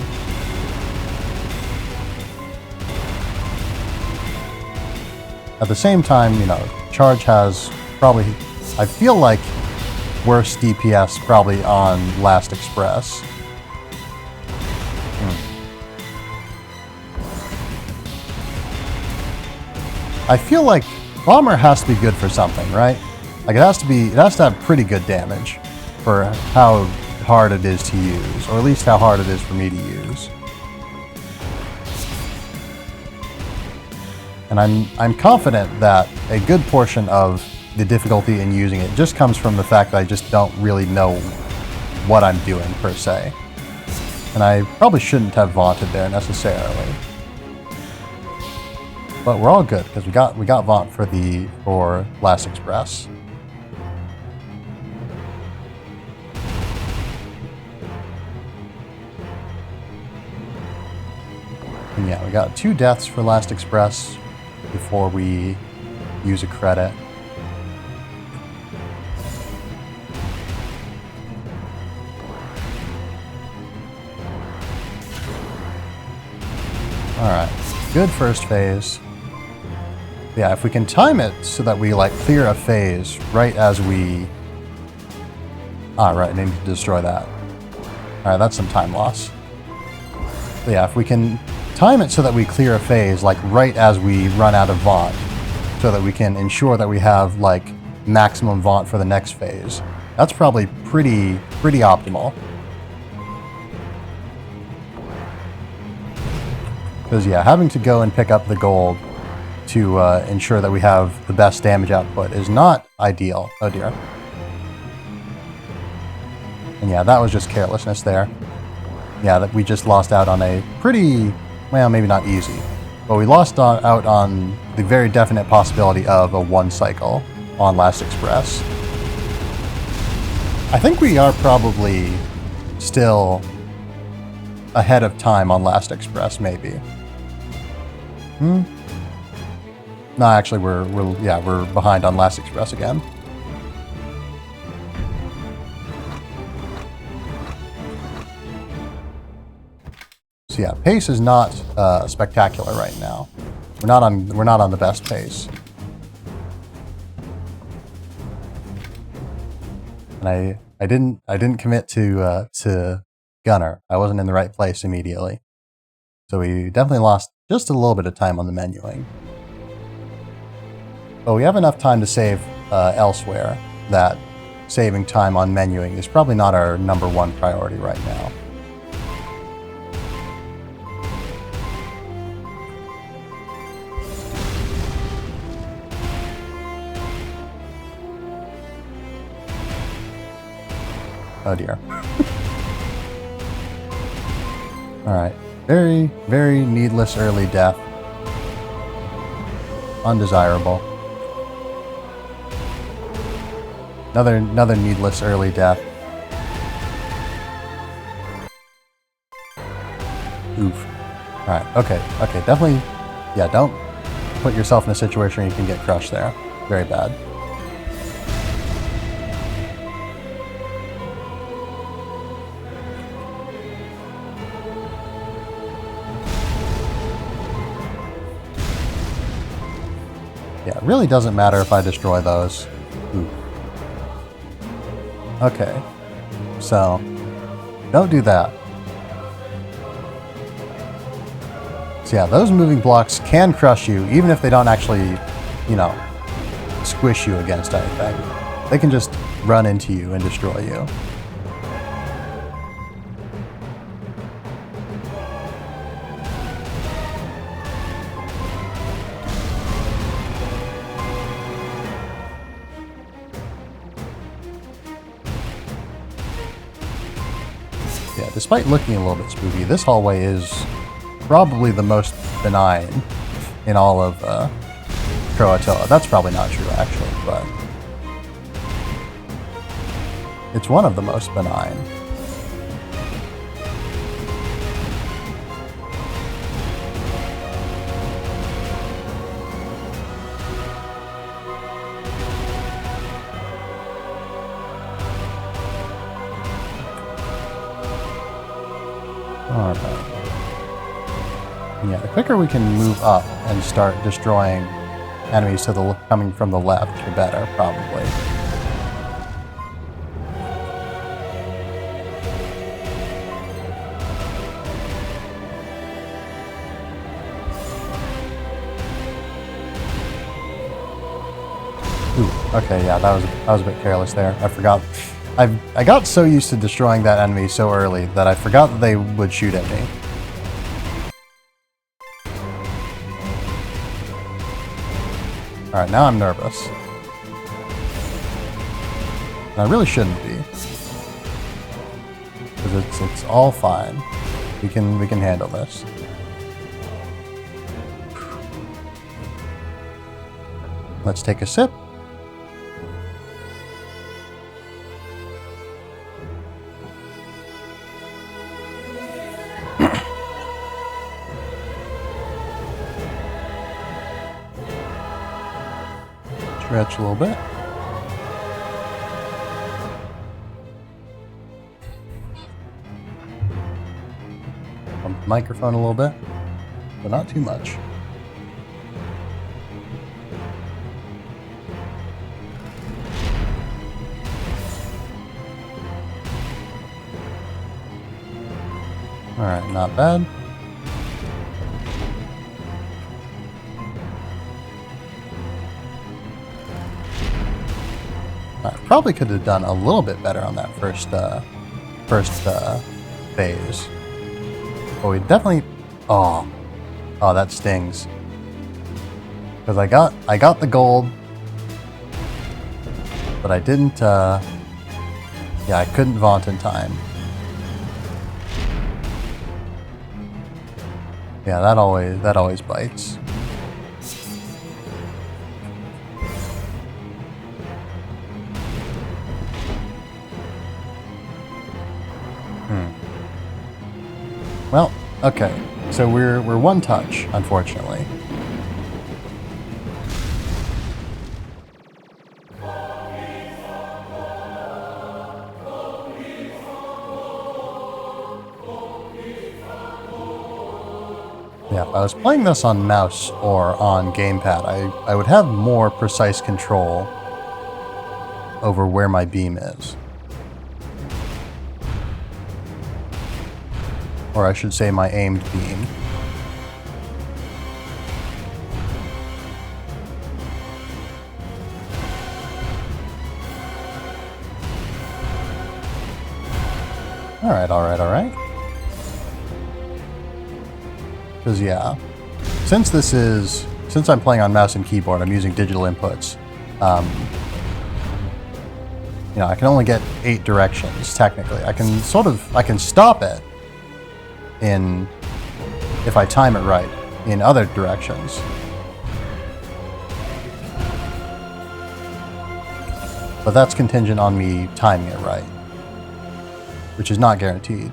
you know, charge has probably, I feel like, worse DPS probably on Last Express. I feel like Bomber has to be good for something, right? Like it has to have pretty good damage for how hard it is to use, or at least how hard it is for me to use. And I'm confident that a good portion of the difficulty in using it just comes from the fact that I just don't really know what I'm doing per se. And I probably shouldn't have vaunted there necessarily. But we're all good because we got Vaunt for Last Express. And yeah, we got 2 deaths for Last Express before we use a credit. Alright, good first phase. Yeah, if we can time it so that we like clear a phase right as we... right, I need to destroy that. Alright, that's some time loss. But yeah, if we can time it so that we clear a phase like right as we run out of Vaunt, so that we can ensure that we have like maximum Vaunt for the next phase, that's probably pretty optimal. Because yeah, having to go and pick up the gold to ensure that we have the best damage output is not ideal. Oh dear. And yeah, that was just carelessness there. Yeah, that we just lost out on a pretty, well, maybe not easy, but we lost out on the very definite possibility of a 1 cycle on Last Express. I think we are probably still ahead of time on Last Express, maybe. No, actually, we're behind on Last Express again. So yeah, pace is not spectacular right now. We're not on the best pace. And I didn't commit to Gunner. I wasn't in the right place immediately. So we definitely lost just a little bit of time on the menuing. But we have enough time to save elsewhere that saving time on menuing is probably not our #1 priority right now. Oh dear. Alright. Very, very needless early death. Undesirable. Another needless early death. Oof. Alright, okay, definitely, yeah, don't put yourself in a situation where you can get crushed there. Very bad. Yeah, it really doesn't matter if I destroy those. Ooh. Okay. So, don't do that. So yeah, those moving blocks can crush you, even if they don't actually, you know, squish you against anything. They can just run into you and destroy you. Yeah, despite looking a little bit spooky, this hallway is probably the most benign in all of Croatoa. That's probably not true, actually, but it's one of the most benign. Alright. Yeah, the quicker we can move up and start destroying enemies coming from the left, the better, probably. Ooh, okay, yeah, that was a bit careless there. I forgot. I got so used to destroying that enemy so early that I forgot that they would shoot at me. Alright, now I'm nervous. And I really shouldn't be. Because it's all fine. We can handle this. Let's take a sip. Stretch a little bit. Bump the microphone a little bit, but not too much. Alright, not bad. I probably could have done a little bit better on that first phase. But we definitely... Oh, that stings. Because I got the gold, but I didn't, yeah, I couldn't vaunt in time. Yeah, that always bites. Well, okay. So we're one touch, unfortunately. Yeah, if I was playing this on mouse or on gamepad, I would have more precise control over where my beam is. Or I should say my aimed beam. Alright. Because yeah, since I'm playing on mouse and keyboard, I'm using digital inputs. You know, I can only get 8 directions, technically. I can stop it if I time it right, in other directions. But that's contingent on me timing it right, which is not guaranteed.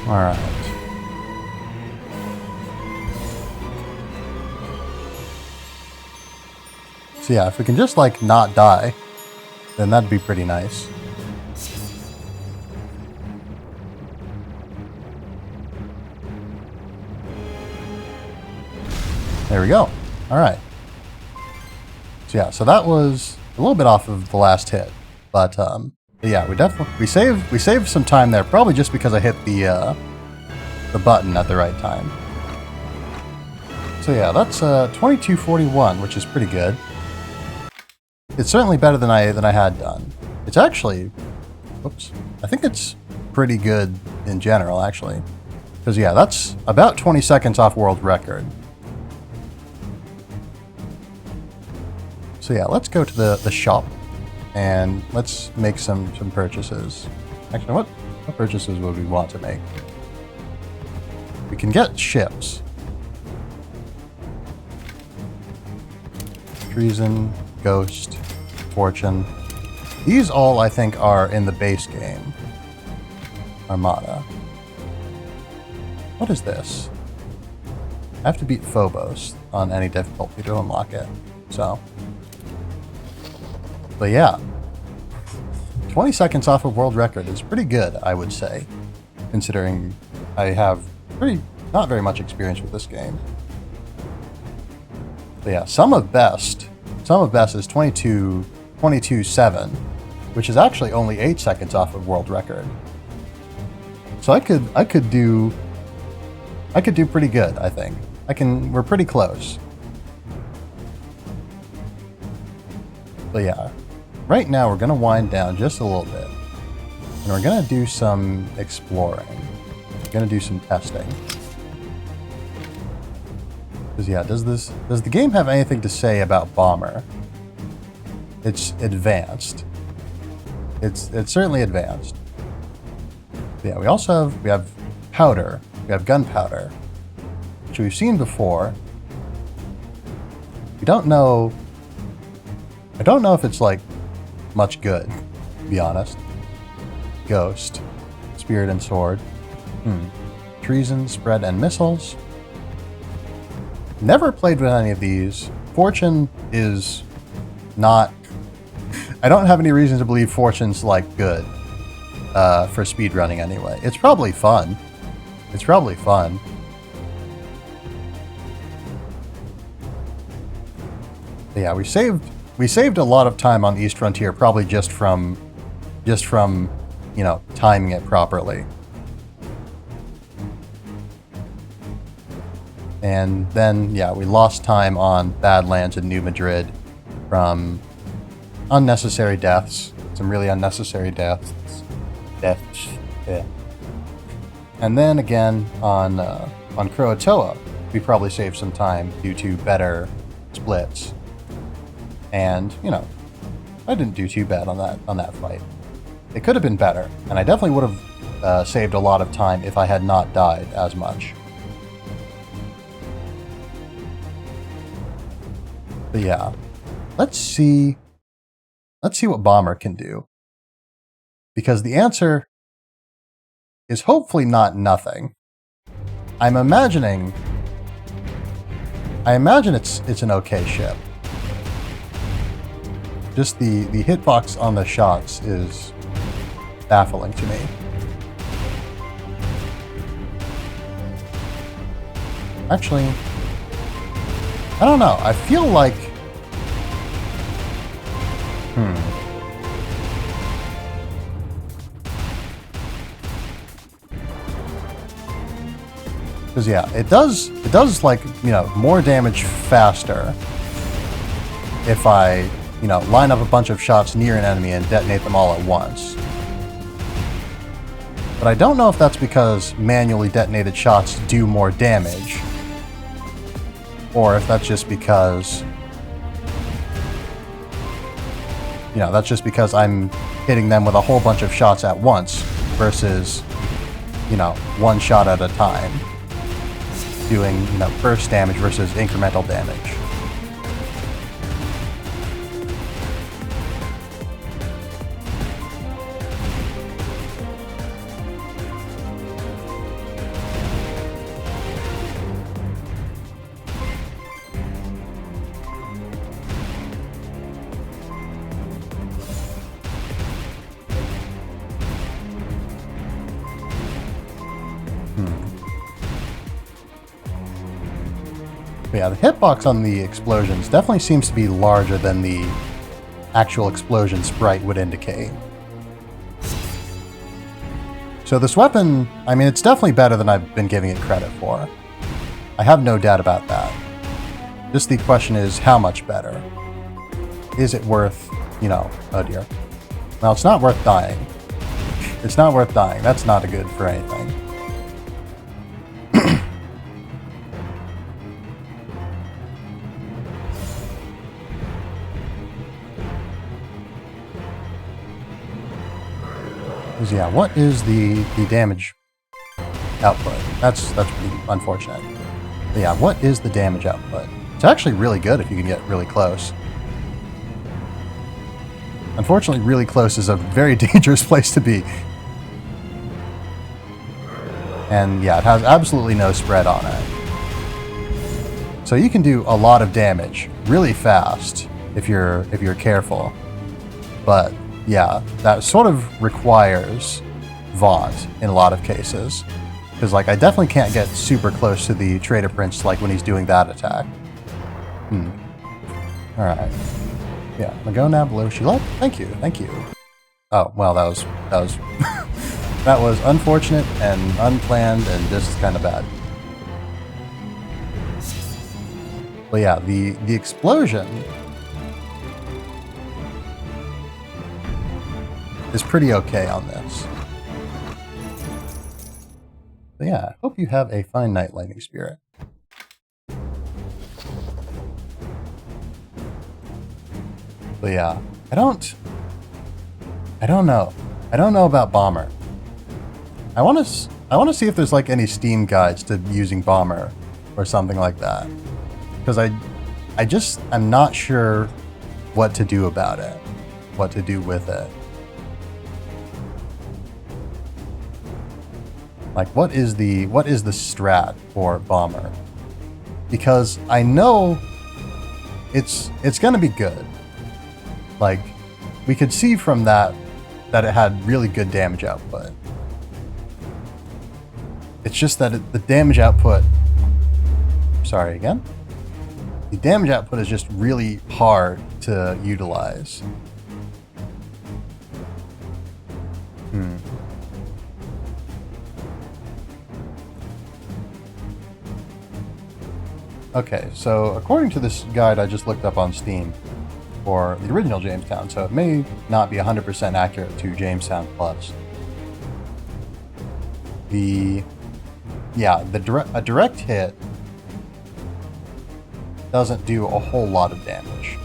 Alright. So yeah, if we can just like not die, then that'd be pretty nice. There we go. Alright. So yeah, so that was a little bit off of the last hit, but yeah, we saved some time there, probably just because I hit the button at the right time. So yeah, that's 2241, which is pretty good. It's certainly better than I had done. It's actually, whoops, I think it's pretty good in general, actually, because yeah, that's about 20 seconds off world record. So yeah, let's go to the shop And let's make some purchases. Actually, what purchases would we want to make? We can get ships. Treason, Ghost, Fortune. These all, I think, are in the base game. Armada. What is this? I have to beat Phobos on any difficulty to unlock it. So. But yeah. 20 seconds off of world record is pretty good, I would say. Considering I have not very much experience with this game. But yeah, sum of best is 22.7, which is actually only 8 seconds off of world record. So I could do pretty good, I think. We're pretty close. But yeah, right now we're gonna wind down just a little bit. And we're gonna do some exploring. We're gonna do some testing. Because yeah, does the game have anything to say about Bomber? It's advanced. It's certainly advanced. But yeah, we have powder. We have gunpowder, which we've seen before. We don't know. I don't know if it's like much good, to be honest. Ghost, Spirit and Sword. Treason, Spread, and Missiles. Never played with any of these. Fortune is not... I don't have any reason to believe Fortune's, like, good. For speedrunning anyway. It's probably fun. But yeah, we saved a lot of time on East Frontier, probably just from, you know, timing it properly. And then, yeah, we lost time on Badlands and New Madrid from unnecessary deaths. Some really unnecessary deaths. Yeah. And then again on Croatoa, we probably saved some time due to better splits. And, you know, I didn't do too bad on that fight. It could have been better, and I definitely would have saved a lot of time if I had not died as much. But yeah, let's see what Bomber can do. Because the answer is hopefully not nothing. I imagine it's an okay ship. Just the hitbox on the shots is baffling to me. Actually, I don't know. I feel like... Because yeah, it does like, you know, more damage faster if I, you know, line up a bunch of shots near an enemy and detonate them all at once. But I don't know if that's because manually detonated shots do more damage, or if that's just because, you know, that's just because I'm hitting them with a whole bunch of shots at once versus, you know, one shot at a time, doing, you know, burst damage versus incremental damage. But yeah, the hitbox on the explosions definitely seems to be larger than the actual explosion sprite would indicate. So this weapon, I mean, it's definitely better than I've been giving it credit for. I have no doubt about that. Just the question is, how much better? Is it worth, you know, oh dear. Well, it's not worth dying. It's not worth dying. That's not a good for anything. Yeah, what is the damage output? That's pretty unfortunate. But yeah, what is the damage output? It's actually really good if you can get really close. Unfortunately, really close is a very dangerous place to be. And yeah, it has absolutely no spread on it. So you can do a lot of damage really fast if you're careful. But yeah, that sort of requires Vaunt in a lot of cases. Because like I definitely can't get super close to the Trader Prince like when he's doing that attack. Alright. Yeah, Magona below she left. Thank you. Oh, well that was that was unfortunate and unplanned and just kind of bad. But yeah, the explosion is pretty okay on this. But yeah, I hope you have a fine night, Lightning Spirit. But yeah, I don't know. I don't know about Bomber. I want to see if there's like any Steam guides to using Bomber or something like that. Because I'm not sure what to do about it, what to do with it. Like, what is the strat for Bomber? Because I know it's gonna be good. Like, we could see from that it had really good damage output. It's just that the damage output... Sorry, again? The damage output is just really hard to utilize. Okay, so according to this guide I just looked up on Steam for the original Jamestown, so it may not be 100% accurate to Jamestown Plus. A direct hit doesn't do a whole lot of damage.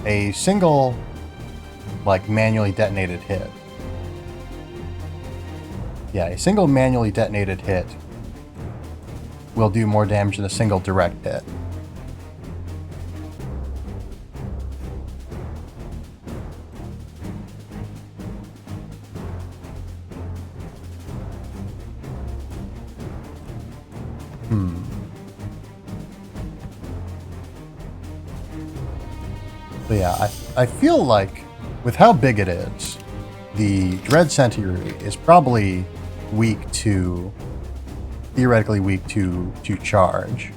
A single, like, manually detonated hit. Yeah, a single manually detonated hit will do more damage than a single direct hit. So yeah, I feel like with how big it is, the Dread Century is probably theoretically weak to charge.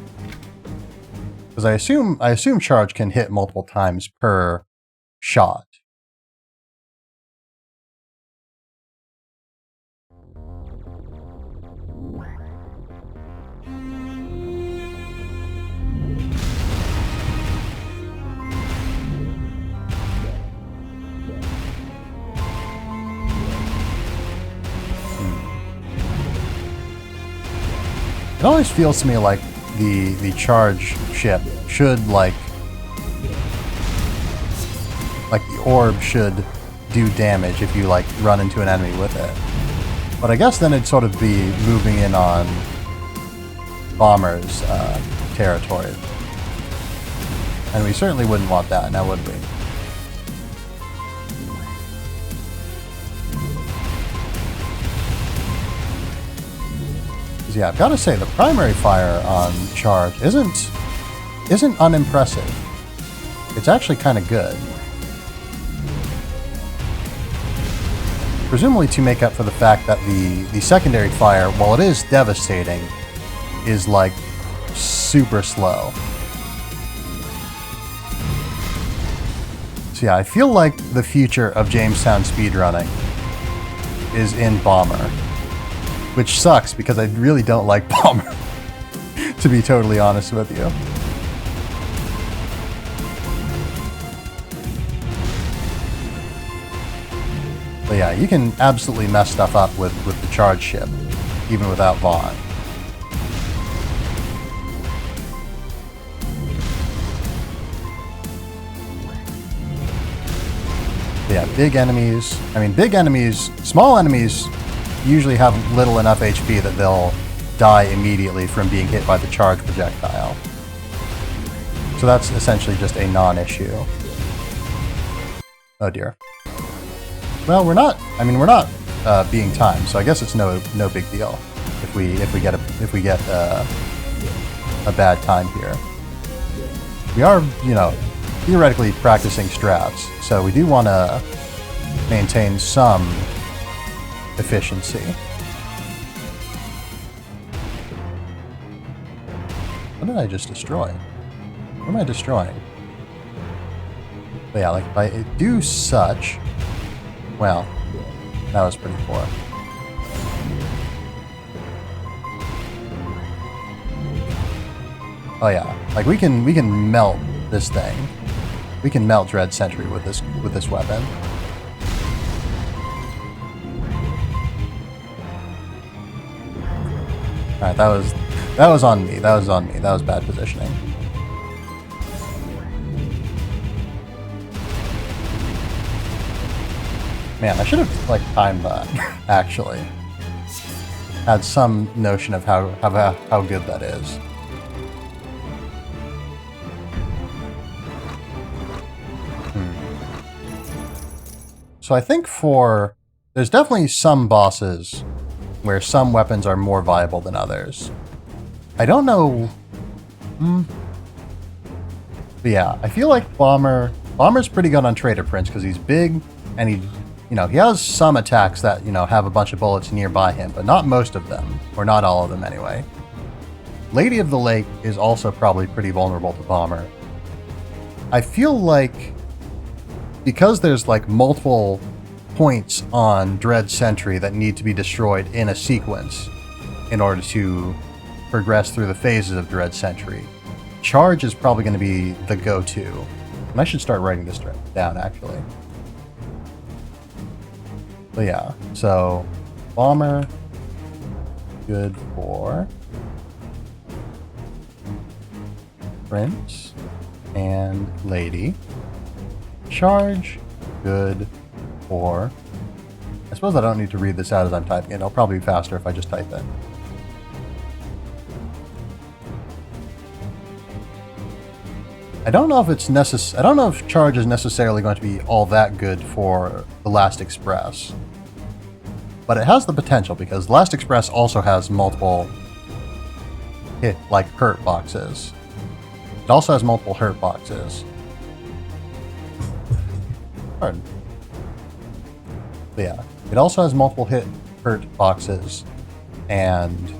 Because I assume charge can hit multiple times per shot. It always feels to me like the charge ship should like the orb should do damage if you like run into an enemy with it. But I guess then it'd sort of be moving in on Bomber's territory. And we certainly wouldn't want that, now would we? Yeah, I've got to say the primary fire on charge isn't unimpressive. It's actually kind of good. Presumably to make up for the fact that the secondary fire, while it is devastating, is like super slow. So yeah, I feel like the future of Jamestown speedrunning is in Bomber. Which sucks, because I really don't like Bomber, to be totally honest with you. But yeah, you can absolutely mess stuff up with the charge ship, even without Vaughn. Yeah, big enemies. I mean, big enemies, small enemies usually have little enough HP that they'll die immediately from being hit by the charge projectile. So that's essentially just a non-issue. Oh dear. Well, we're not being timed, so I guess it's no big deal if we get a bad time here. We are, you know, theoretically practicing strats, so we do want to maintain some efficiency. What did I just destroy? What am I destroying? But yeah, like if I do such, well, that was pretty poor. Oh yeah, like we can melt this thing. We can melt Dread Sentry with this weapon. All right, that was on me. That was on me. That was bad positioning. Man, I should have like timed that. Actually, had some notion of how good that is. So I think there's definitely some bosses where some weapons are more viable than others. I don't know. But yeah, I feel like Bomber's pretty good on Trader Prince because he's big and he has some attacks that, have a bunch of bullets nearby him, but not most of them, or not all of them anyway. Lady of the Lake is also probably pretty vulnerable to Bomber. I feel like because there's like multiple points on Dread Sentry that need to be destroyed in a sequence in order to progress through the phases of Dread Sentry, Charge is probably going to be the go-to. And I should start writing this down, actually. But yeah, so Bomber, good for Prince and Lady. Charge, good for... I suppose I don't need to read this out as I'm typing it. It'll probably be faster if I just type it. I don't know if Charge is necessarily going to be all that good for the Last Express. But it has the potential because Last Express also has multiple hurt boxes. It also has multiple hurt boxes. Pardon. But yeah, it also has multiple hurt boxes, and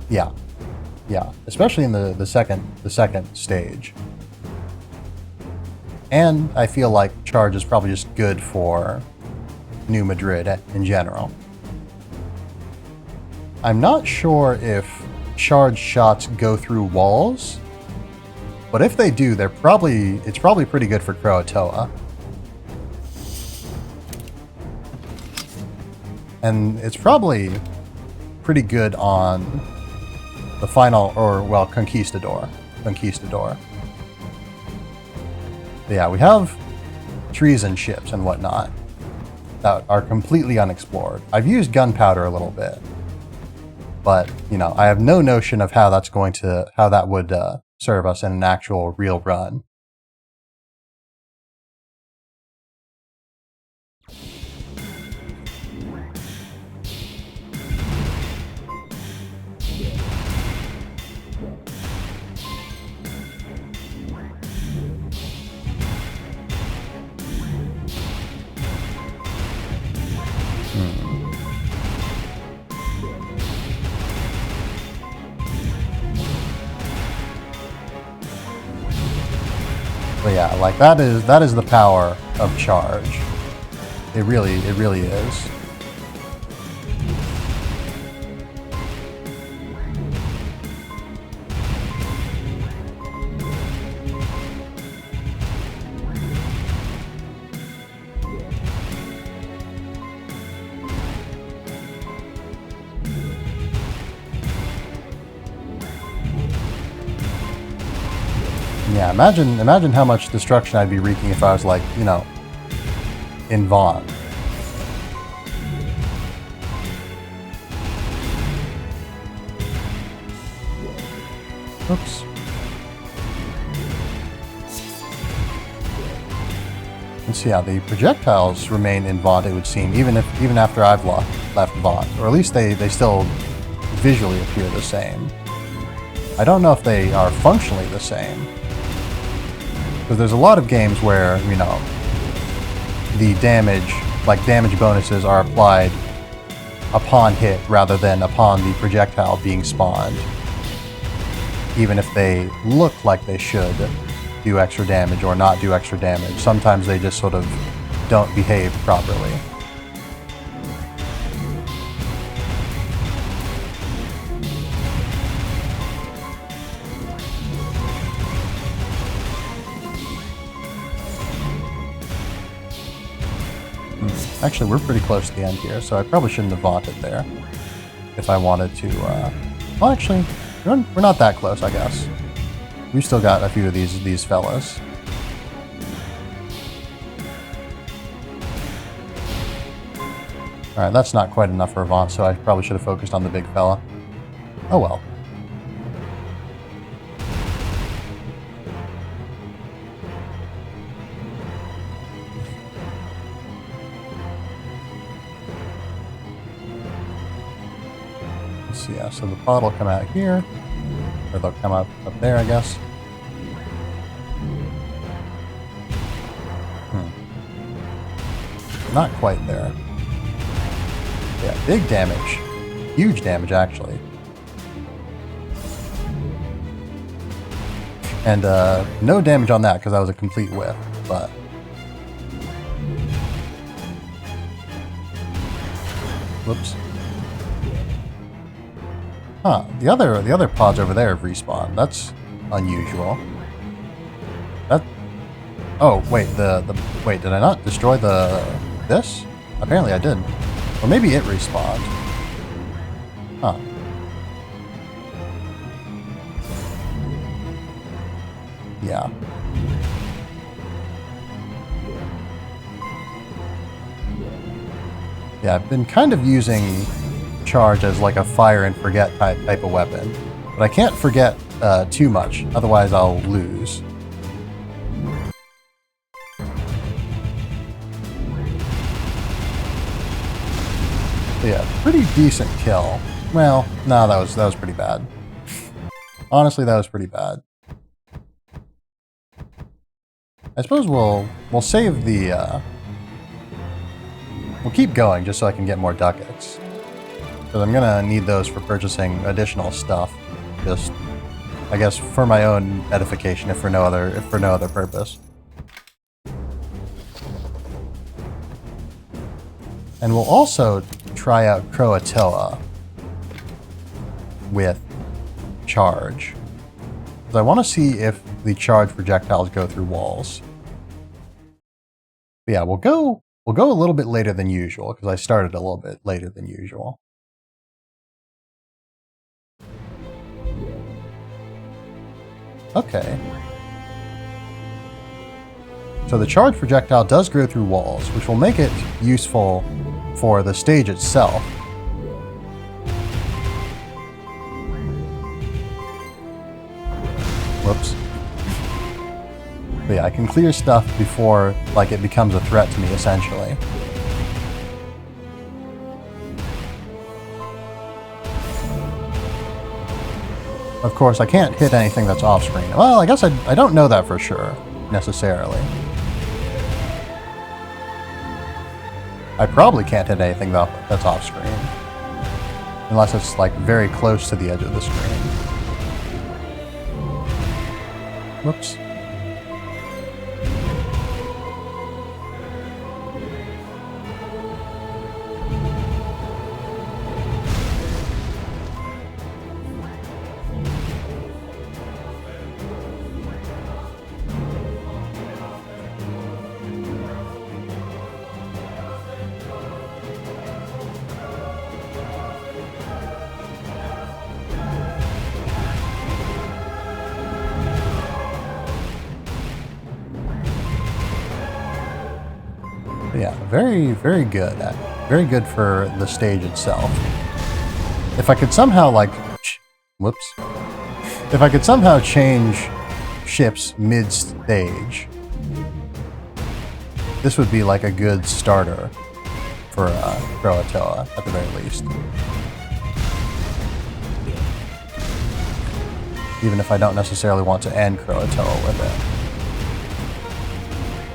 yeah, especially in the second stage. And I feel like Charge is probably just good for New Madrid in general. I'm not sure if charge shots go through walls, but if they do, it's probably pretty good for Croatoa. And it's probably pretty good on the final, Conquistador. But yeah, we have trees and ships and whatnot that are completely unexplored. I've used gunpowder a little bit, but I have no notion of how that would serve us in an actual real run. But yeah, like that is the power of Charge. It really is. Yeah, imagine how much destruction I'd be wreaking if I was like, in Vaughn. Oops. And so yeah, the projectiles remain in Vaughn, it would seem, even after I've left Vaughn. Or at least they still visually appear the same. I don't know if they are functionally the same. Because there's a lot of games where, you know, the damage bonuses are applied upon hit rather than upon the projectile being spawned. Even if they look like they should do extra damage or not do extra damage, sometimes they just sort of don't behave properly. Actually, we're pretty close to the end here, so I probably shouldn't have vaunted there. If I wanted to, well, actually, we're not that close, I guess. We've still got a few of these fellas. Alright, that's not quite enough for a vaunt, so I probably should have focused on the big fella. Oh well. So yeah, so the pod will come out here, or they'll come up there, I guess. Not quite there. Yeah, big damage. Huge damage, actually. And no damage on that, because that was a complete whiff, but... Whoops. Huh, the other pods over there have respawned. That's unusual. That... Oh, wait, wait, did I not destroy this? Apparently I did. Or maybe it respawned. Huh. Yeah. Yeah, I've been kind of using charge as like a fire and forget type of weapon. But I can't forget too much, otherwise I'll lose. But yeah, pretty decent kill. Well, no, that was pretty bad. Honestly, that was pretty bad. I suppose we'll save the we'll keep going just so I can get more ducats. Because I'm gonna need those for purchasing additional stuff. Just, I guess, for my own edification, if for no other purpose. And we'll also try out Croatoa with charge. Because I want to see if the charge projectiles go through walls. But yeah, we'll go a little bit later than usual, because I started a little bit later than usual. Okay. So the charge projectile does go through walls, which will make it useful for the stage itself. Whoops. But yeah, I can clear stuff before, like, it becomes a threat to me, essentially. Of course, I can't hit anything that's off-screen. Well, I guess I don't know that for sure, necessarily. I probably can't hit anything that's off-screen. Unless it's, like, very close to the edge of the screen. Whoops. Yeah, very, very good. Very good for the stage itself. If I could somehow, like... Whoops. If I could somehow change ships mid-stage, this would be like a good starter for Croatoa, at the very least. Even if I don't necessarily want to end Croatoa with it.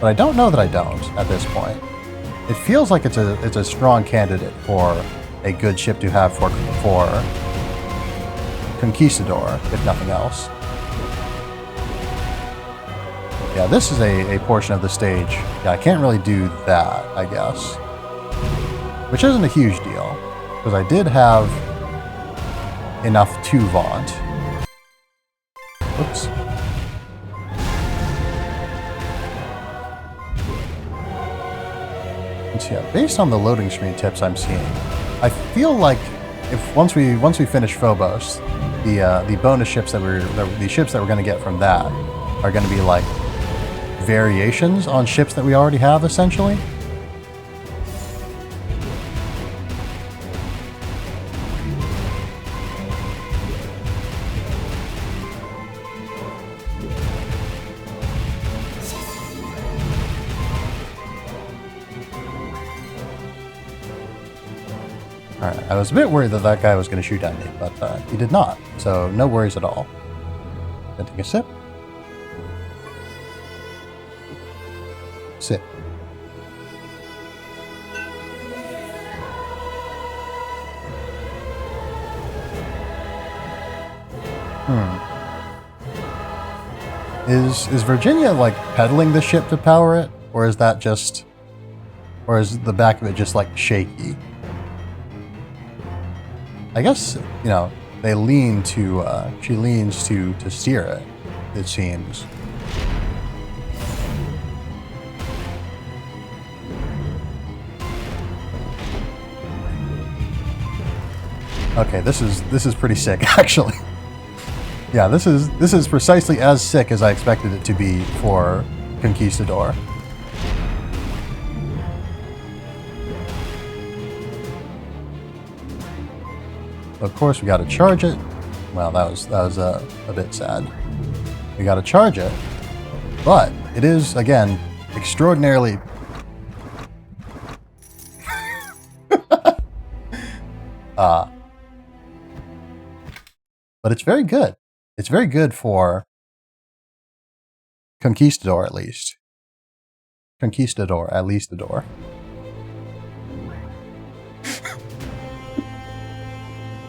But I don't know that I don't at this point. It feels like it's a strong candidate for a good ship to have for Conquistador, if nothing else. Yeah, this is a portion of the stage. Yeah, I can't really do that, I guess. Which isn't a huge deal, because I did have enough to vaunt. Oops. So yeah, based on the loading screen tips I'm seeing, I feel like if once we finish Phobos, the bonus ships the ships that we're going to get from that are going to be like variations on ships that we already have, essentially. Alright, I was a bit worried that that guy was going to shoot at me, but he did not, so no worries at all. Gonna take a sip. Sip. Is Virginia, like, pedaling the ship to power it? Or is that just... Or is the back of it just, like, shaky? I guess, you know, they lean to, she leans to steer it, it seems. Okay, this is pretty sick, actually. Yeah, this is precisely as sick as I expected it to be for Conquistador. Of course, we got to charge it. Well, that was a bit sad. We got to charge it, but it is again extraordinarily. But it's very good. It's very good for Conquistador, at least. Conquistador, at least the door.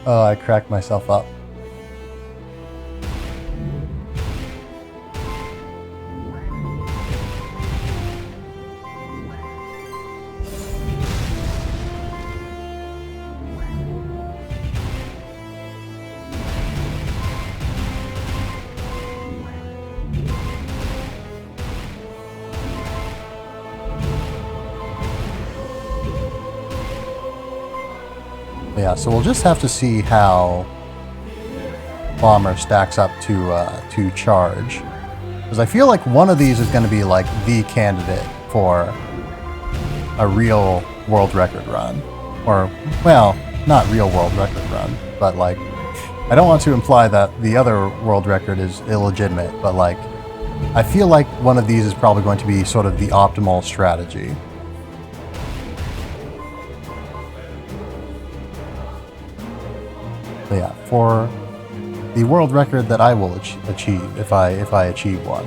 Oh, I cracked myself up. Yeah, so we'll just have to see how Bomber stacks up to charge, because I feel like one of these is going to be like the candidate for a real world record run, or well, not real world record run, but like I don't want to imply that the other world record is illegitimate, but like I feel like one of these is probably going to be sort of the optimal strategy. But yeah, for the world record that I will achieve if I achieve one.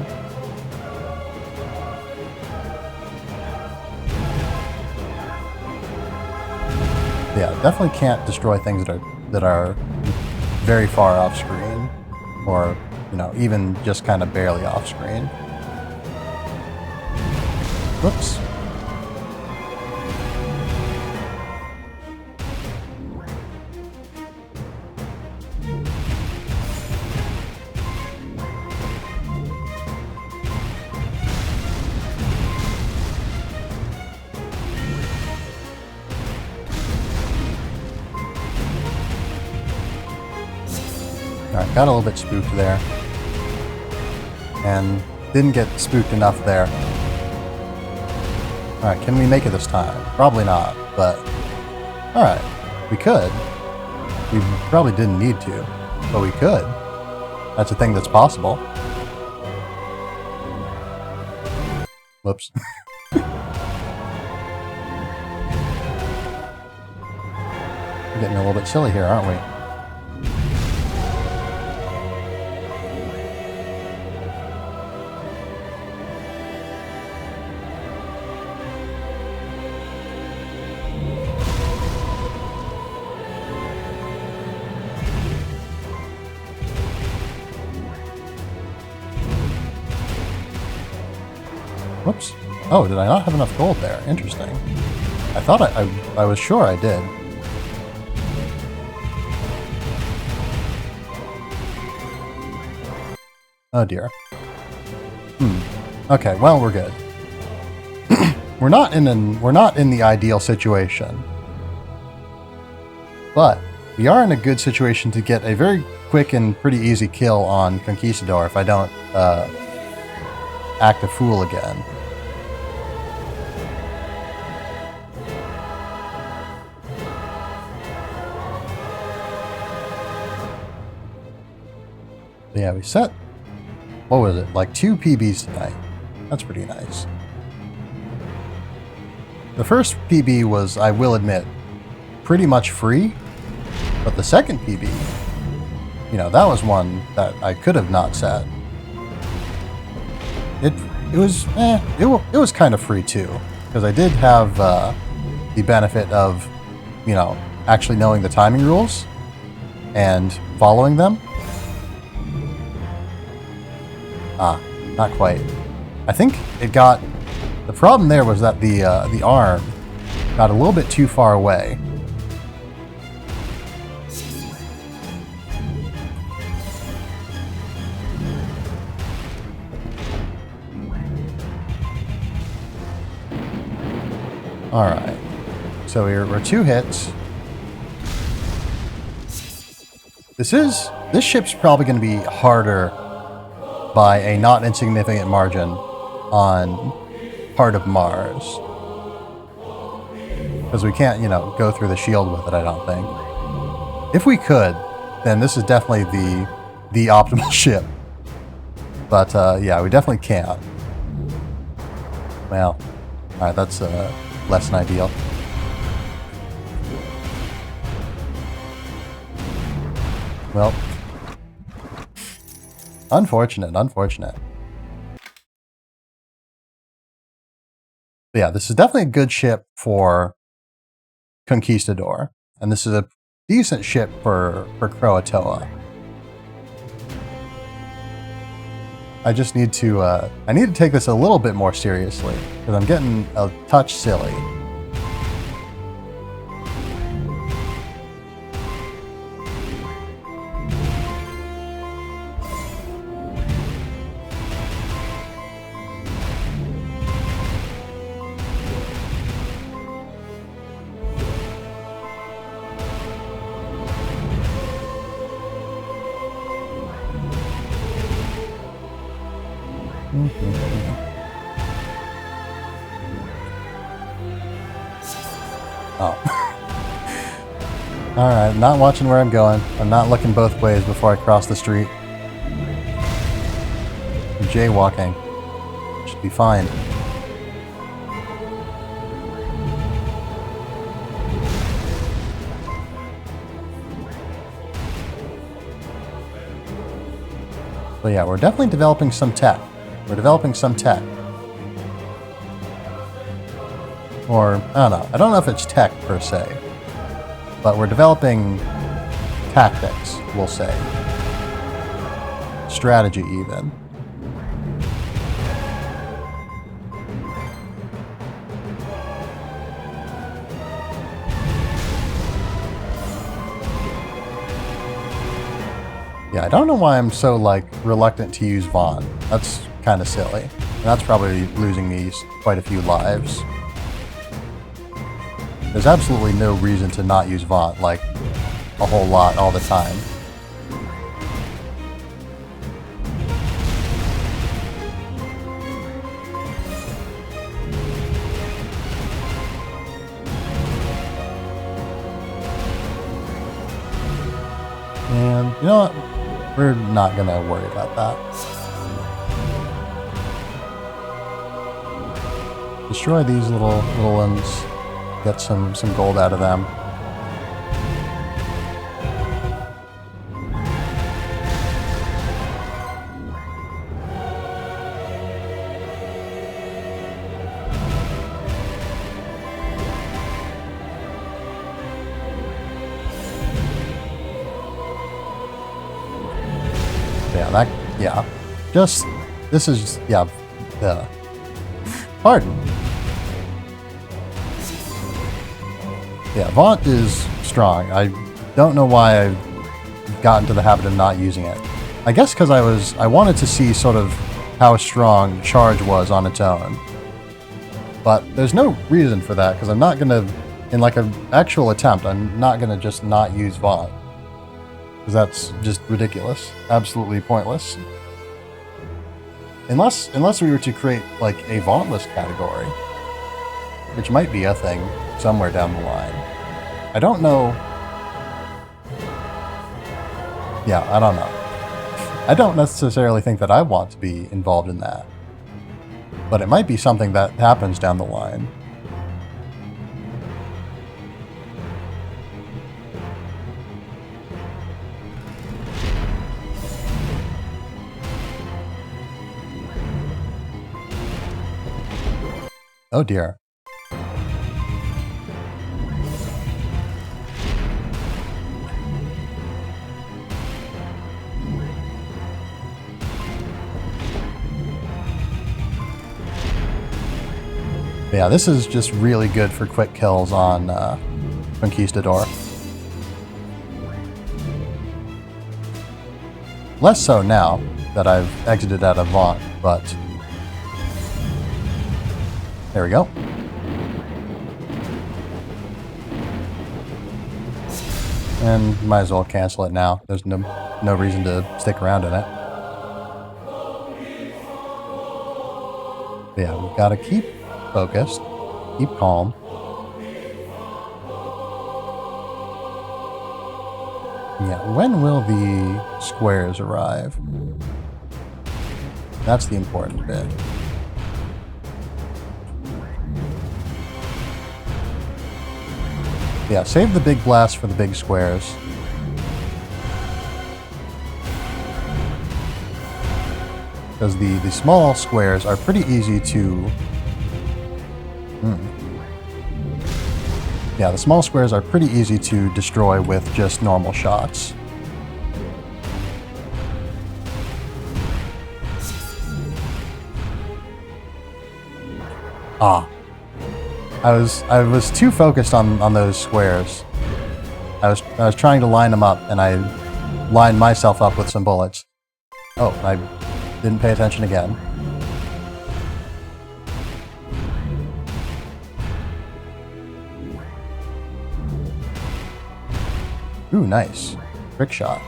Yeah, definitely can't destroy things that are very far off screen, or you know, even just kind of barely off screen. Whoops. Alright, got a little bit spooked there. And didn't get spooked enough there. Alright, can we make it this time? Probably not, but... Alright, we could. We probably didn't need to, but we could. That's a thing that's possible. Whoops. We're getting a little bit silly here, aren't we? Whoops. Oh, did I not have enough gold there? Interesting. I thought I was sure I did. Oh dear. Okay, well, we're good. we're not in the ideal situation. But we are in a good situation to get a very quick and pretty easy kill on Conquistador if I don't act a fool again. So yeah, we set, what was it, like 2 PBs tonight. That's pretty nice. The first PB was, I will admit, pretty much free, but the second PB, you know, that was one that I could have not set. It was kind of free too, because I did have the benefit of, you know, actually knowing the timing rules and following them. Ah, not quite. I think it got... The problem there was that the arm got a little bit too far away. Alright. So we're 2 hits. This ship's probably going to be harder by a not insignificant margin on part of Mars. Because we can't, you know, go through the shield with it, I don't think. If we could, then this is definitely the optimal ship. But, yeah, we definitely can't. Well, alright, that's less than ideal. Well, unfortunate. But yeah, this is definitely a good ship for Conquistador, and this is a decent ship for Croatoa. I just need to, I need to take this a little bit more seriously, because I'm getting a touch silly. Oh. Alright, not watching where I'm going. I'm not looking both ways before I cross the street. I'm jaywalking. Should be fine. But yeah, we're definitely developing some tech. We're developing some tech. Or, I don't know. I don't know if it's tech per se. But we're developing tactics, we'll say. Strategy, even. Yeah, I don't know why I'm so, like, reluctant to use Vaughn. That's kind of silly. And that's probably losing me quite a few lives. There's absolutely no reason to not use Vaughn, like, a whole lot all the time. know what? We're not gonna worry about that. Destroy these little ones. Get some gold out of them. This is, pardon. Yeah, Vaunt is strong. I don't know why I've gotten to the habit of not using it. I guess because I wanted to see sort of how strong Charge was on its own. But there's no reason for that, because I'm not gonna, in like an actual attempt, I'm not gonna just not use Vaunt. Because that's just ridiculous. Absolutely pointless. Unless we were to create, like, a Vauntless category. Which might be a thing somewhere down the line. I don't know. Yeah, I don't know. I don't necessarily think that I want to be involved in that. But it might be something that happens down the line. Oh dear. Yeah, this is just really good for quick kills on Conquistador. Less so now that I've exited out of Vaunt, but there we go. And might as well cancel it now. There's no reason to stick around in it. But yeah, we've got to keep focused, keep calm. Yeah, when will the squares arrive? That's the important bit. Yeah, save the big blast for the big squares. Because the small squares are pretty easy to... Yeah, the small squares are pretty easy to destroy with just normal shots. Ah. I was too focused on those squares. I was trying to line them up, and I lined myself up with some bullets. Oh, I didn't pay attention again. Ooh, nice. Trick shot.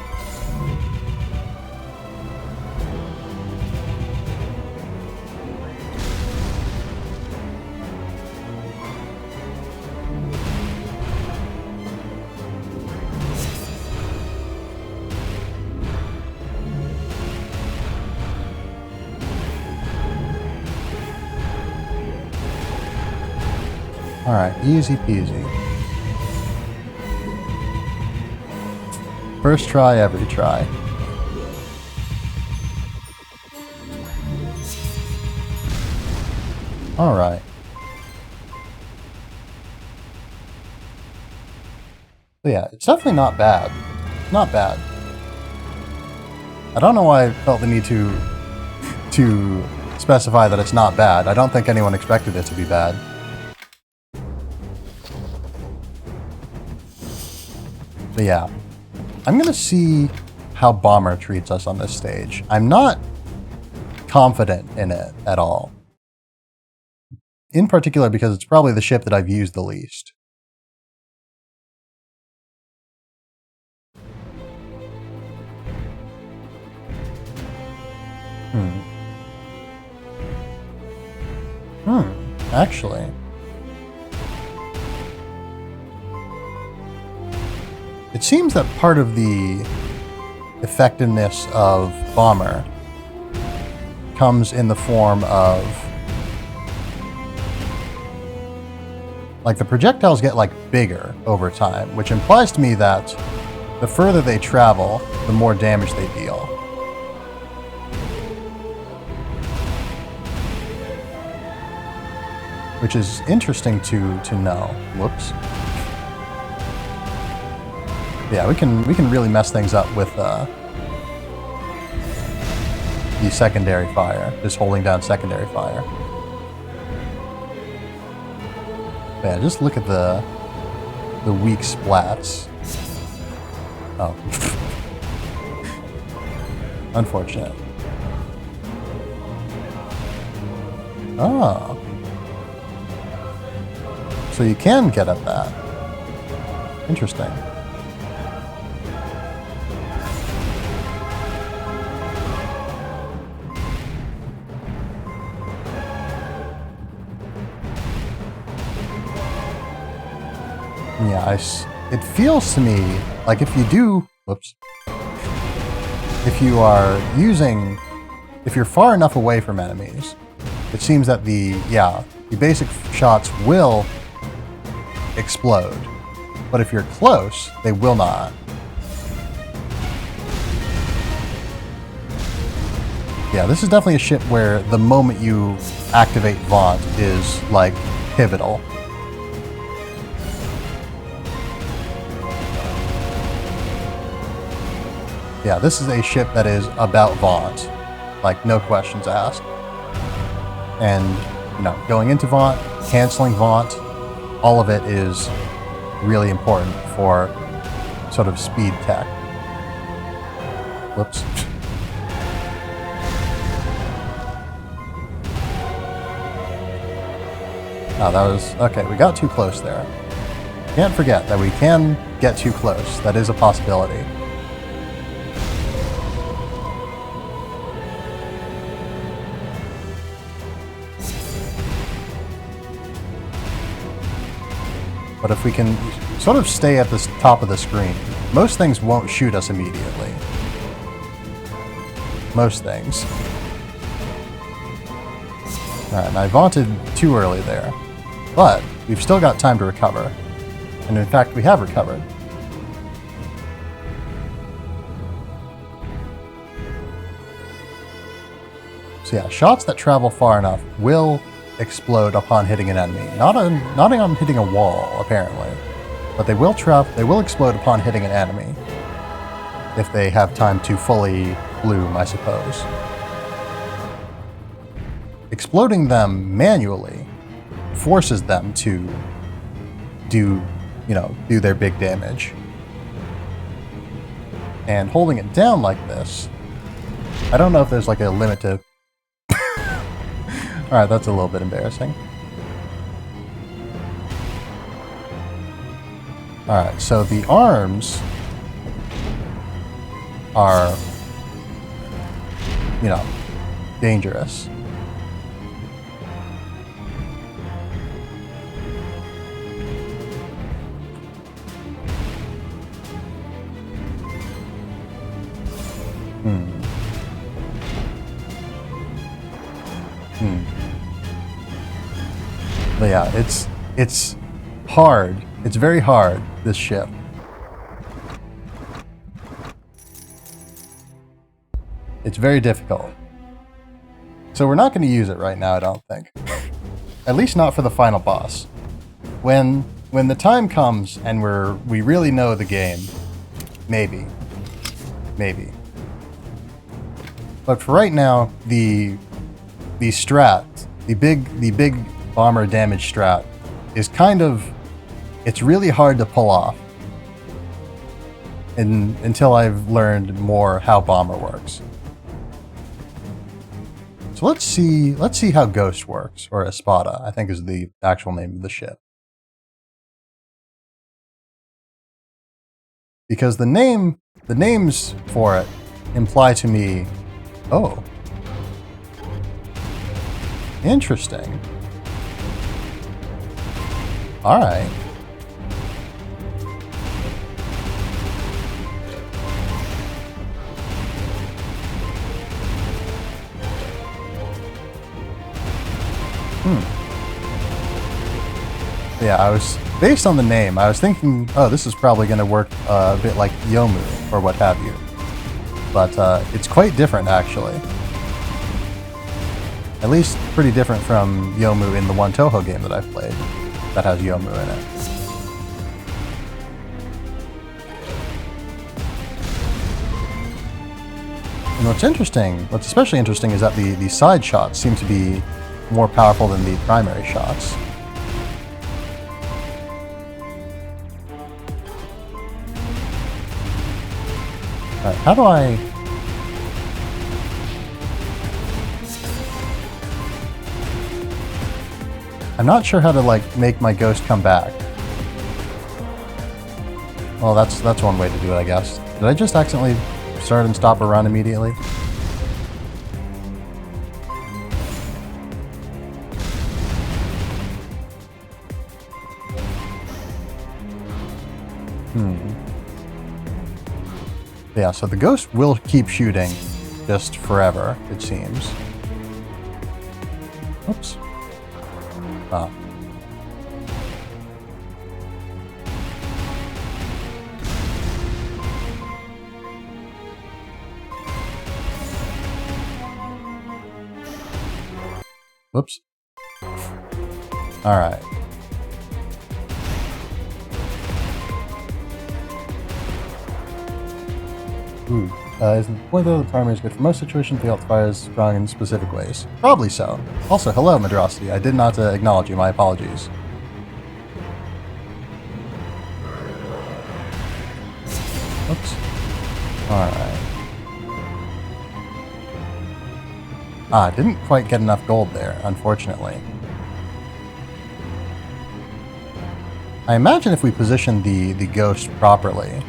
Alright, easy peasy. First try, every try. Alright. So yeah, it's definitely not bad. Not bad. I don't know why I felt the need to specify that it's not bad. I don't think anyone expected it to be bad. But yeah, I'm gonna see how Bomber treats us on this stage. I'm not confident in it at all. In particular because it's probably the ship that I've used the least. Actually. It seems that part of the effectiveness of Bomber comes in the form of, like, the projectiles get, like, bigger over time, which implies to me that the further they travel, the more damage they deal. Which is interesting to know. Whoops. Yeah, we can really mess things up with the secondary fire, just holding down secondary fire. Yeah, just look at the weak splats. Oh. Unfortunate. Oh. So you can get at that. Interesting. Yeah, it feels to me like if you do, whoops, if you are using, if you're far enough away from enemies, it seems that the basic shots will explode, but if you're close, they will not. Yeah, this is definitely a ship where the moment you activate Vaunt is, like, pivotal. Yeah, this is a ship that is about Vaunt, like, no questions asked. And, you know, going into Vaunt, canceling Vaunt, all of it is really important for sort of speed tech. Whoops. Oh, that was... Okay, we got too close there. Can't forget that we can get too close. That is a possibility. But if we can sort of stay at the top of the screen, most things won't shoot us immediately. Most things. Alright, and I vaunted too early there. But we've still got time to recover. And in fact, we have recovered. So yeah, shots that travel far enough will explode upon hitting an enemy. Not on hitting a wall, apparently. But they will explode upon hitting an enemy. If they have time to fully bloom, I suppose. Exploding them manually forces them to do their big damage. And holding it down like this, I don't know if there's like a limit to... Alright, that's a little bit embarrassing. Alright, so the arms are, dangerous. But yeah, it's hard. It's very hard, this ship. It's very difficult. So we're not going to use it right now, I don't think. At least not for the final boss. When the time comes and we really know the game, maybe. Maybe. But for right now, the strat, the big bomber damage strat is it's really hard to pull off until I've learned more how bomber works. So let's see how Ghost works, or Espada, I think is the actual name of the ship. Because the names for it imply to me, oh, interesting. All right. Yeah, I was based on the name. I was thinking, oh, this is probably going to work a bit like Yomu or what have you, but it's quite different actually. At least pretty different from Yomu in the one Toho game that I've played that has Yomu in it. And what's especially interesting is that the side shots seem to be more powerful than the primary shots. Alright, how do I... I'm not sure how to, like, make my ghost come back. Well, that's one way to do it, I guess. Did I just accidentally start and stop a run immediately? Yeah, so the ghost will keep shooting just forever, it seems. Oops. Ah. Whoops. Alright. Isn't the point though the primary is good for most situations, the alt fire is strong in specific ways? Probably so. Also, hello, Madrasity. I did not acknowledge you. My apologies. Oops. Alright. Ah, didn't quite get enough gold there, unfortunately. I imagine if we position the ghost properly,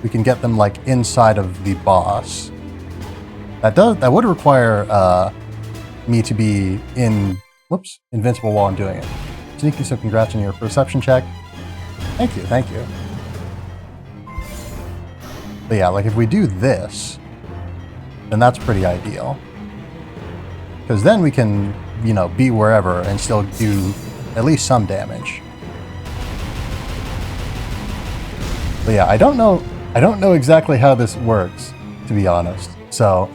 we can get them like inside of the boss. That would require me to be invincible while I'm doing it. Sneaky, so congrats on your perception check. Thank you, thank you. But yeah, like if we do this, then that's pretty ideal. Because then we can, you know, be wherever and still do at least some damage. But yeah, I don't know exactly how this works, to be honest. So,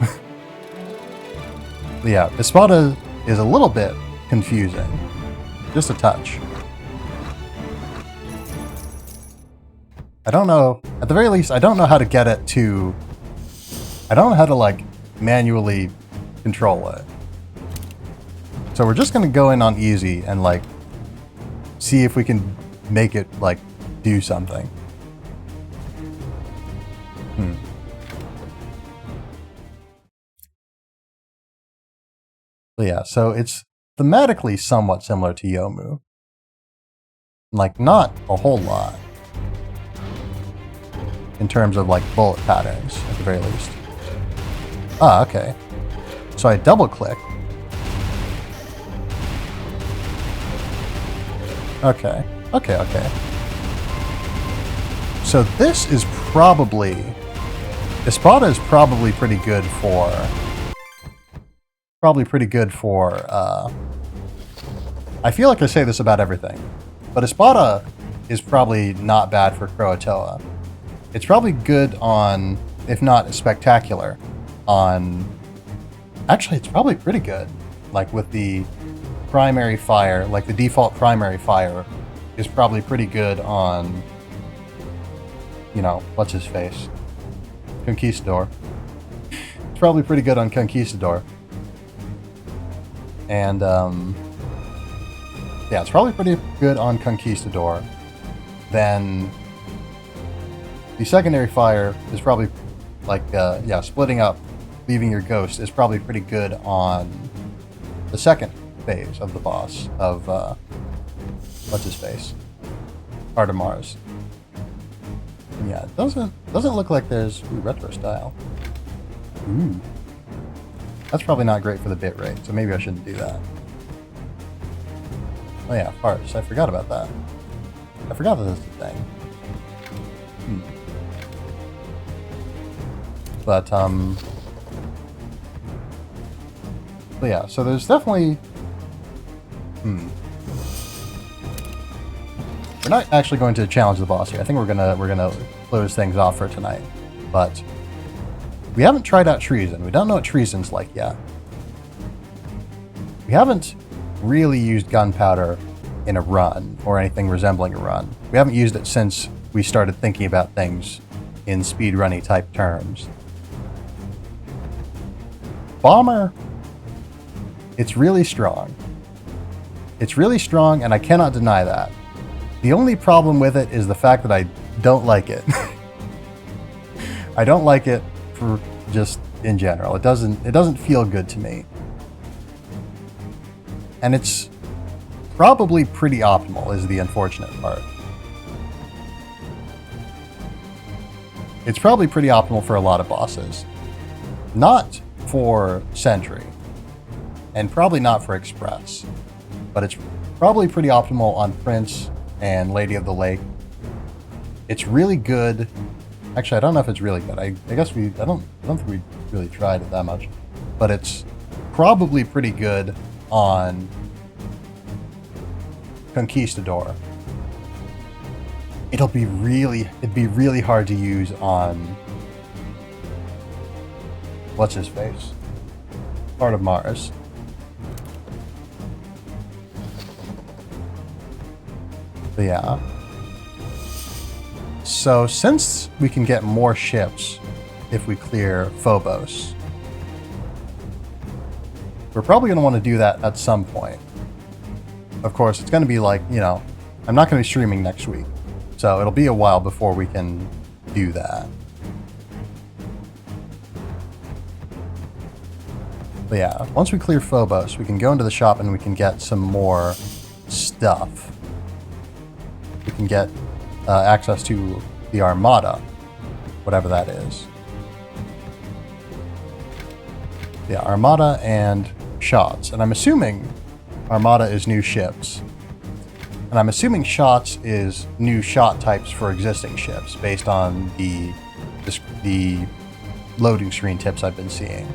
yeah, Espada is a little bit confusing. Just a touch. I don't know, at the very least, I don't know how to get it to... I don't know how to, like, manually control it. So we're just gonna go in on easy and, like, see if we can make it, like, do something. But yeah, so it's thematically somewhat similar to Yomu. Like, not a whole lot. In terms of, like, bullet patterns, at the very least. Ah, okay. So I double-click. Okay. Okay. So this is probably... Espada is probably pretty good for... I feel like I say this about everything, but Espada is probably not bad for Croatoa. It's probably good on, if not spectacular, on... Actually, it's probably pretty good. Like, with the primary fire, like the default primary fire is probably pretty good on, you know, what's his face? Conquistador. It's probably pretty good on Conquistador. And, yeah, it's probably pretty good on Conquistador. Then the secondary fire is probably, like, yeah, splitting up, leaving your ghost is probably pretty good on the second phase of the boss of, what's his face? Heart of Mars. And yeah, it doesn't look like there's, ooh, retro style. Ooh. That's probably not great for the bit rate, so maybe I shouldn't do that. Oh yeah, farce. I forgot about that. I forgot that that's a thing. But, But yeah, so there's definitely... We're not actually going to challenge the boss here. I think we're gonna close things off for tonight. But we haven't tried out treason. We don't know what treason's like yet. We haven't really used gunpowder in a run or anything resembling a run. We haven't used it since we started thinking about things in speedrunny type terms. Bomber, it's really strong. It's really strong, and I cannot deny that. The only problem with it is the fact that I don't like it. I don't like it for just in general. It doesn't feel good to me. And it's probably pretty optimal is the unfortunate part. It's probably pretty optimal for a lot of bosses. Not for Sentry. And probably not for Express. But it's probably pretty optimal on Prince and Lady of the Lake. It's really good. Actually, I don't know if it's really good. I guess I don't think we really tried it that much. But it's probably pretty good on Conquistador. It'd be really hard to use on what's his face? Part of Mars. But yeah. So since we can get more ships if we clear Phobos, we're probably going to want to do that at some point. Of course, it's going to be like, you know, I'm not going to be streaming next week. So it'll be a while before we can do that. But yeah, once we clear Phobos, we can go into the shop and we can get some more stuff. We can get access to the Armada, whatever that is. Yeah, Armada and shots. And I'm assuming Armada is new ships. And I'm assuming shots is new shot types for existing ships based on the loading screen tips I've been seeing.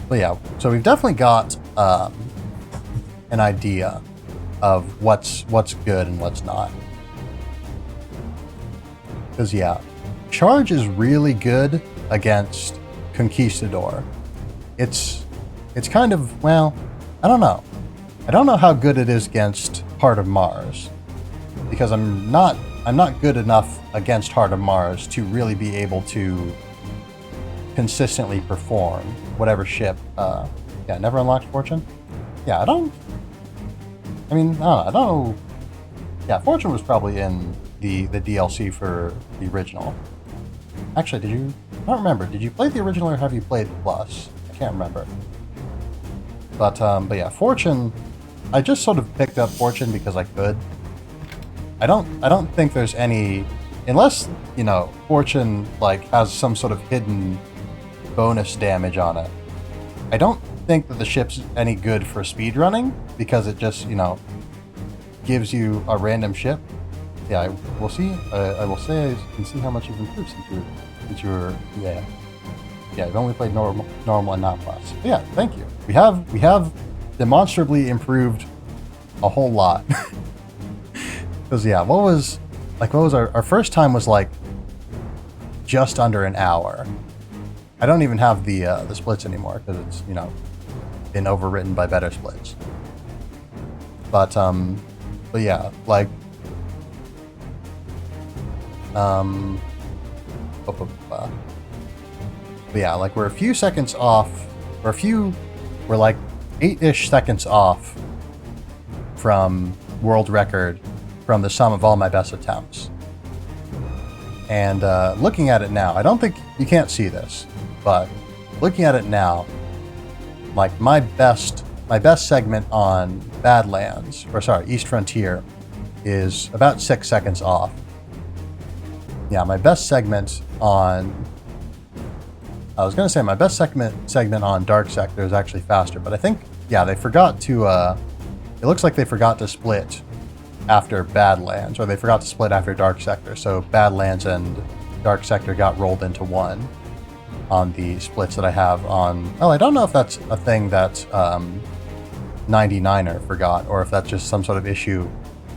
But yeah, so we've definitely got an idea of what's good and what's not. Because yeah, charge is really good against Conquistador. It's kind of, well, I don't know. I don't know how good it is against Heart of Mars, because I'm not good enough against Heart of Mars to really be able to consistently perform whatever ship. Yeah, never unlocked Fortune. Yeah, I don't know. Yeah, Fortune was probably in the DLC for the original. Actually, I don't remember. Did you play the original or have you played the Plus? I can't remember. But yeah, Fortune, I just sort of picked up Fortune because I could. I don't think there's any, unless, you know, Fortune like has some sort of hidden bonus damage on it. I don't think that the ship's any good for speedrunning because it just, you know, gives you a random ship. Yeah, we'll see. I will say I can see how much you've improved since you're yeah. You've only played normal and not plus. But yeah, thank you. We have demonstrably improved a whole lot. Because yeah, what was our first time was like just under an hour. I don't even have the splits anymore because it's, you know, been overwritten by better splits. But yeah, like but yeah, like we're a few seconds off, we're like 8-ish seconds off from world record from the sum of all my best attempts. And looking at it now, I don't think you can't see this, but looking at it now, like my best segment on Badlands, or sorry, East Frontier, is about 6 seconds off. Yeah, my best segment on I was going to say my best segment on Dark Sector is actually faster, but I think, yeah, they forgot to, it looks like they forgot to split after Badlands, or they forgot to split after Dark Sector, so Badlands and Dark Sector got rolled into one on the splits that I have on, well, I don't know if that's a thing that 99er forgot, or if that's just some sort of issue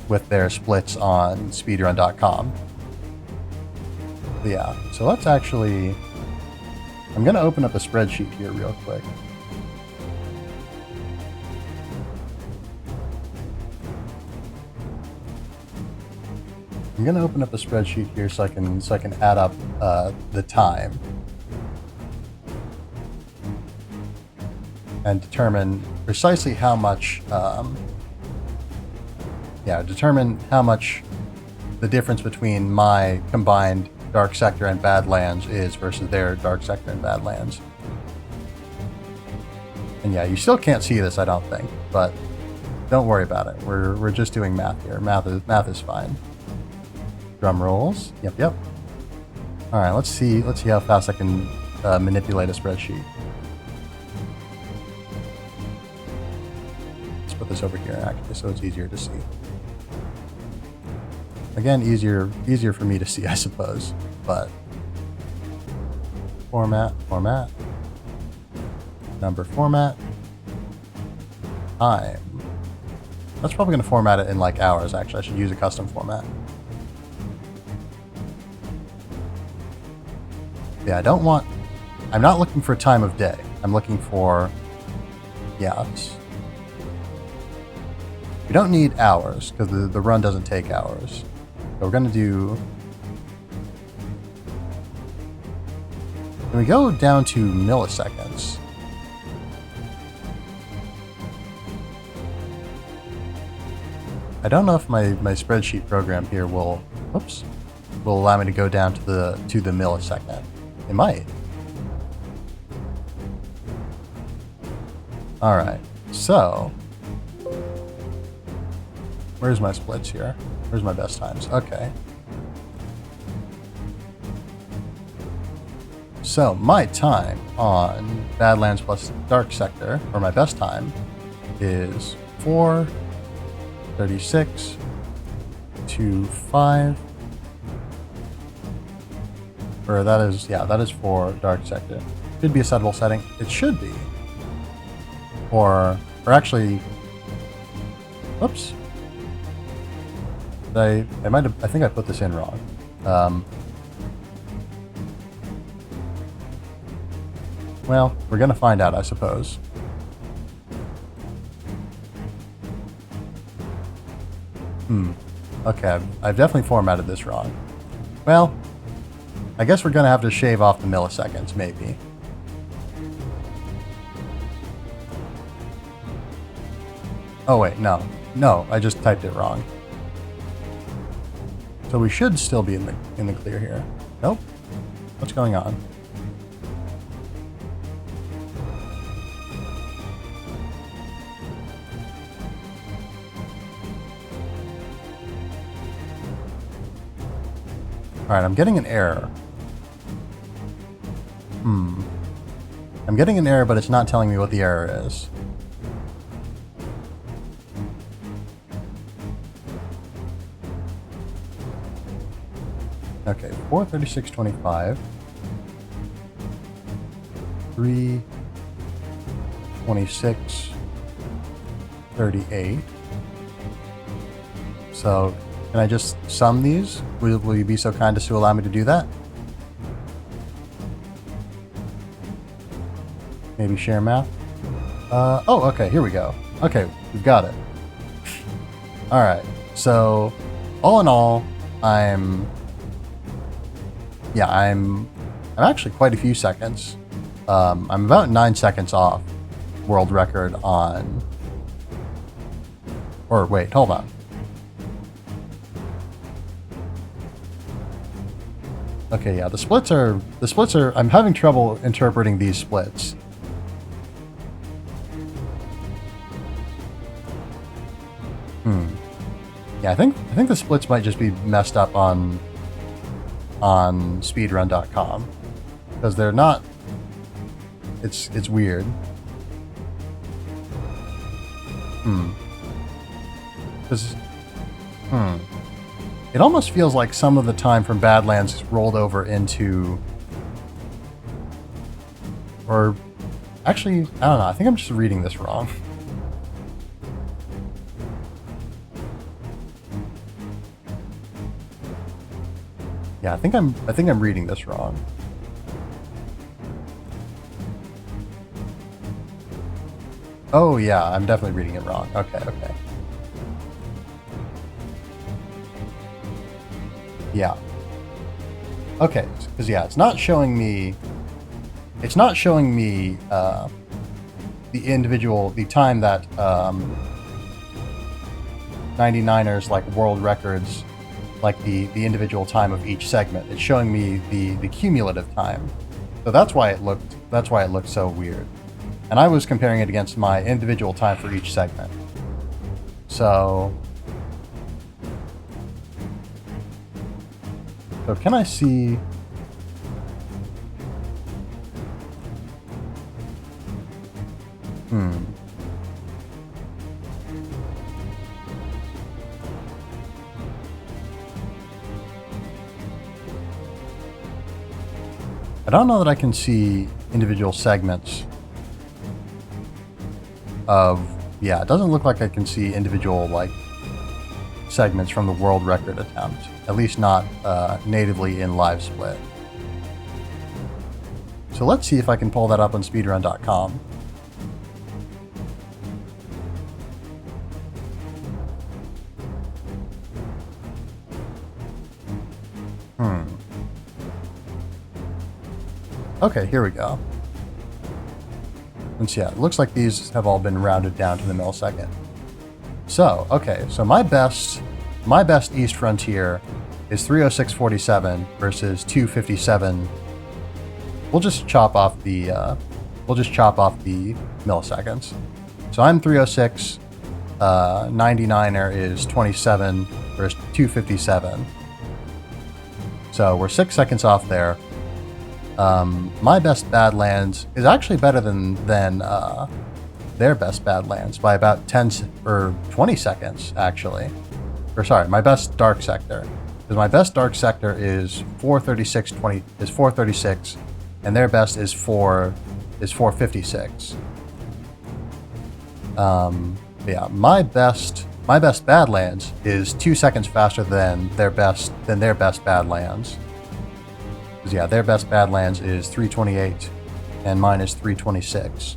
with their splits on speedrun.com. But yeah, so let's actually, I'm going to open up a spreadsheet here real quick. I'm going to open up a spreadsheet here so I can add up the time and determine precisely how much determine how much the difference between my combined Dark Sector and Badlands is versus their Dark Sector and Badlands. And yeah, you still can't see this, I don't think, but don't worry about it. We're just doing math here. Math is fine. Drum rolls. Yep. All right, let's see how fast I can manipulate a spreadsheet. Let's put this over here actually, so it's easier to see. Again, easier for me to see, I suppose, but format, number format, time. That's probably going to format it in like hours, actually. I should use a custom format. Yeah, I'm not looking for time of day. I'm looking for, we don't need hours because the run doesn't take hours. So we're going to do, can we go down to milliseconds? I don't know if my spreadsheet program here will allow me to go down to the millisecond. It might. All right, so where's my splits here? Where's my best times? Okay. So my time on Badlands plus Dark Sector, or my best time, is 4:36:25. Or that is for Dark Sector. Should be a settable setting. It should be. Or actually, whoops. I think I put this in wrong. Well, we're gonna find out, I suppose. Okay, I've definitely formatted this wrong. Well, I guess we're gonna have to shave off the milliseconds, maybe. Oh wait, no, I just typed it wrong. So we should still be in the clear here. Nope. What's going on? All right, I'm getting an error. I'm getting an error, but it's not telling me what the error is. Okay, 4:36:25, 3:26:38. So, can I just sum these? Will you be so kind as to allow me to do that? Maybe share math? Oh, okay, here we go. Okay, we've got it. All right, so all in all, I'm actually quite a few seconds. I'm about 9 seconds off world record on, or wait, hold on. Okay, yeah, the splits are, I'm having trouble interpreting these splits. Yeah, I think the splits might just be messed up on speedrun.com, because they're not It's weird. It almost feels like some of the time from Badlands is rolled over into... Or... Actually, I don't know. I think I'm just reading this wrong. Yeah, I think I'm reading this wrong. Oh yeah, I'm definitely reading it wrong. Okay. Yeah. Okay, because yeah, it's not showing me the time that 99ers like world records, like the individual time of each segment. It's showing me the cumulative time. So that's why it looked so weird. And I was comparing it against my individual time for each segment. So can I see... I don't know that I can see individual segments of... Yeah, it doesn't look like I can see individual, like, segments from the world record attempt. At least not natively in Live Split. So let's see if I can pull that up on speedrun.com. Okay, here we go. And so yeah, it looks like these have all been rounded down to the millisecond. So, okay, so my best East Frontier is 306.47 versus 257. We'll just chop off the milliseconds. So I'm 306. 99er is 27 versus 257. So we're 6 seconds off there. My best Badlands is actually better than their best Badlands by about 10 or 20 seconds, actually. Or sorry, my best Dark Sector. Because my best Dark Sector is 436, and their best is 456. Yeah, my best Badlands is 2 seconds faster than their best Badlands. Yeah, their best Badlands is 328, and mine is 326.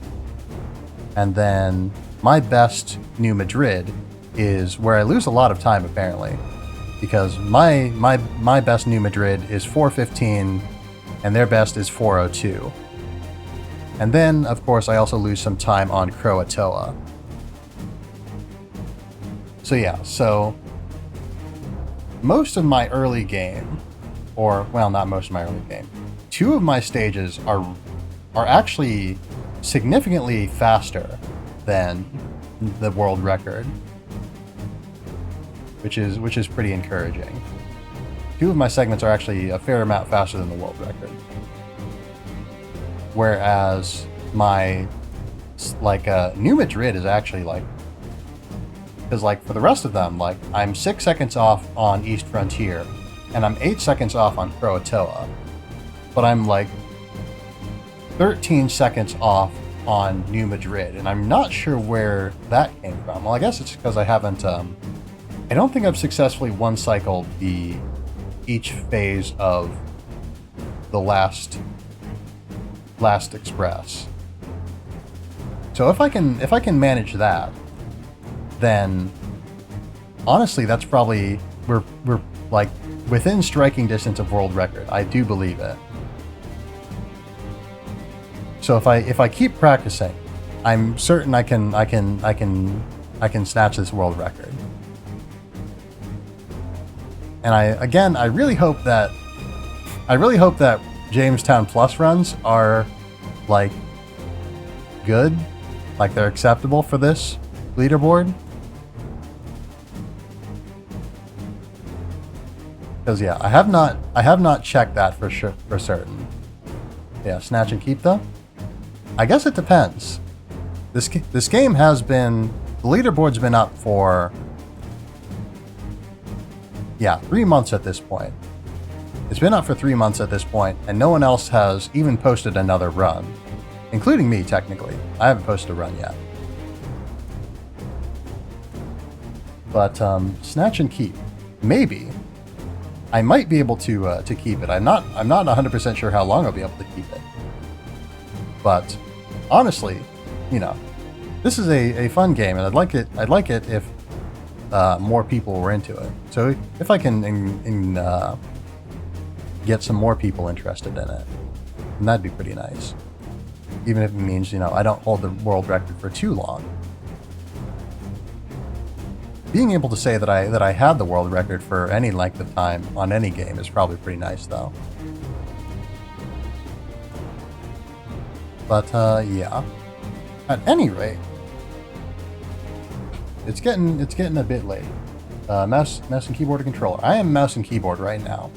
And then my best New Madrid is where I lose a lot of time, apparently, because my best New Madrid is 415, and their best is 402. And then, of course, I also lose some time on Croatoa. So yeah, so most of my early game, or, well, not most of my early game, 2 of my stages are actually significantly faster than the world record, which is pretty encouraging. 2 of my segments are actually a fair amount faster than the world record. Whereas my, New Madrid is actually, because, for the rest of them, I'm 6 seconds off on East Frontier, and I'm 8 seconds off on Croatoa, but I'm 13 seconds off on New Madrid, and I'm not sure where that came from. Well, I guess it's because I haven't, I don't think I've successfully one-cycled each phase of the last express. So if I can manage that, then honestly, that's probably, we're within striking distance of world record. I do believe it. So if I keep practicing, I'm certain I can snatch this world record. And I really hope that Jamestown Plus runs are good, they're acceptable for this leaderboard. Because yeah, I have not checked that for certain. Yeah, snatch and keep though. I guess it depends. This game has been, the leaderboard's been up for, 3 months at this point. It's been up for 3 months at this point, and no one else has even posted another run, including me, technically. I haven't posted a run yet. But snatch and keep, maybe. I might be able to keep it. I'm not 100% sure how long I'll be able to keep it. But honestly, this is a fun game, and I'd like it if more people were into it. So if I can get some more people interested in it, then that'd be pretty nice. Even if it means, I don't hold the world record for too long. Being able to say that I had the world record for any length of time on any game is probably pretty nice, though. But yeah. At any rate, it's getting a bit late. Mouse and keyboard or controller. I am mouse and keyboard right now.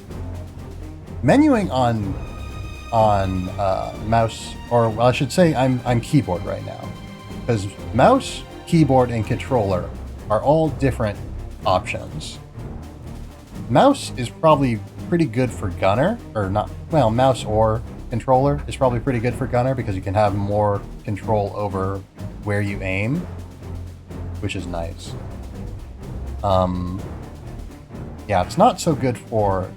Menuing on mouse, or well, I should say I'm keyboard right now, because mouse, keyboard, and controller are all different options. Mouse is probably pretty good for gunner, or not. Well, mouse or controller is probably pretty good for gunner because you can have more control over where you aim, which is nice. Yeah, it's not so good for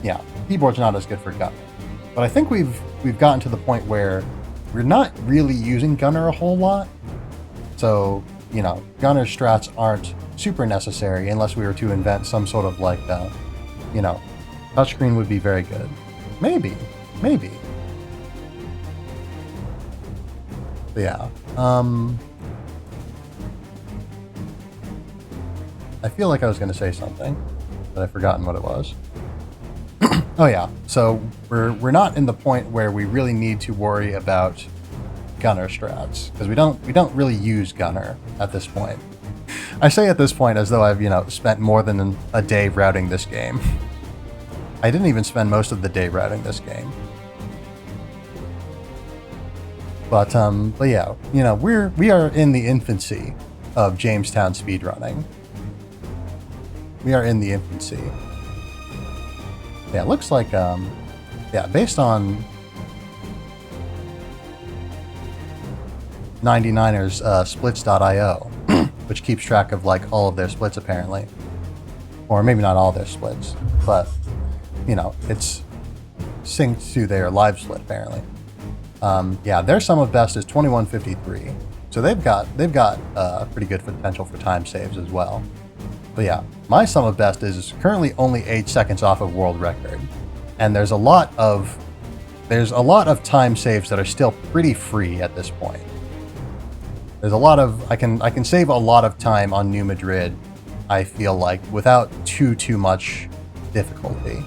yeah, keyboard's not as good for gunner. But I think we've gotten to the point where we're not really using gunner a whole lot. So, gunner strats aren't super necessary unless we were to invent some sort of touchscreen would be very good. Maybe. But yeah. I feel like I was going to say something, but I've forgotten what it was. Oh yeah, so we're not in the point where we really need to worry about gunner strats, because we don't really use gunner at this point. I say at this point as though I've spent more than a day routing this game. I didn't even spend most of the day routing this game. But yeah, we are in the infancy of Jamestown speedrunning. We are in the infancy. Yeah, it looks like, based on 99ers splits.io, which keeps track of all of their splits apparently. Or maybe not all their splits, but, it's synced to their live split apparently. Yeah, their sum of best is 2153. So they've got pretty good potential for time saves as well. But yeah, my sum of best is currently only 8 seconds off of world record, and there's a lot of time saves that are still pretty free at this point. There's a lot of I can save a lot of time on New Madrid, I feel like, without too much difficulty.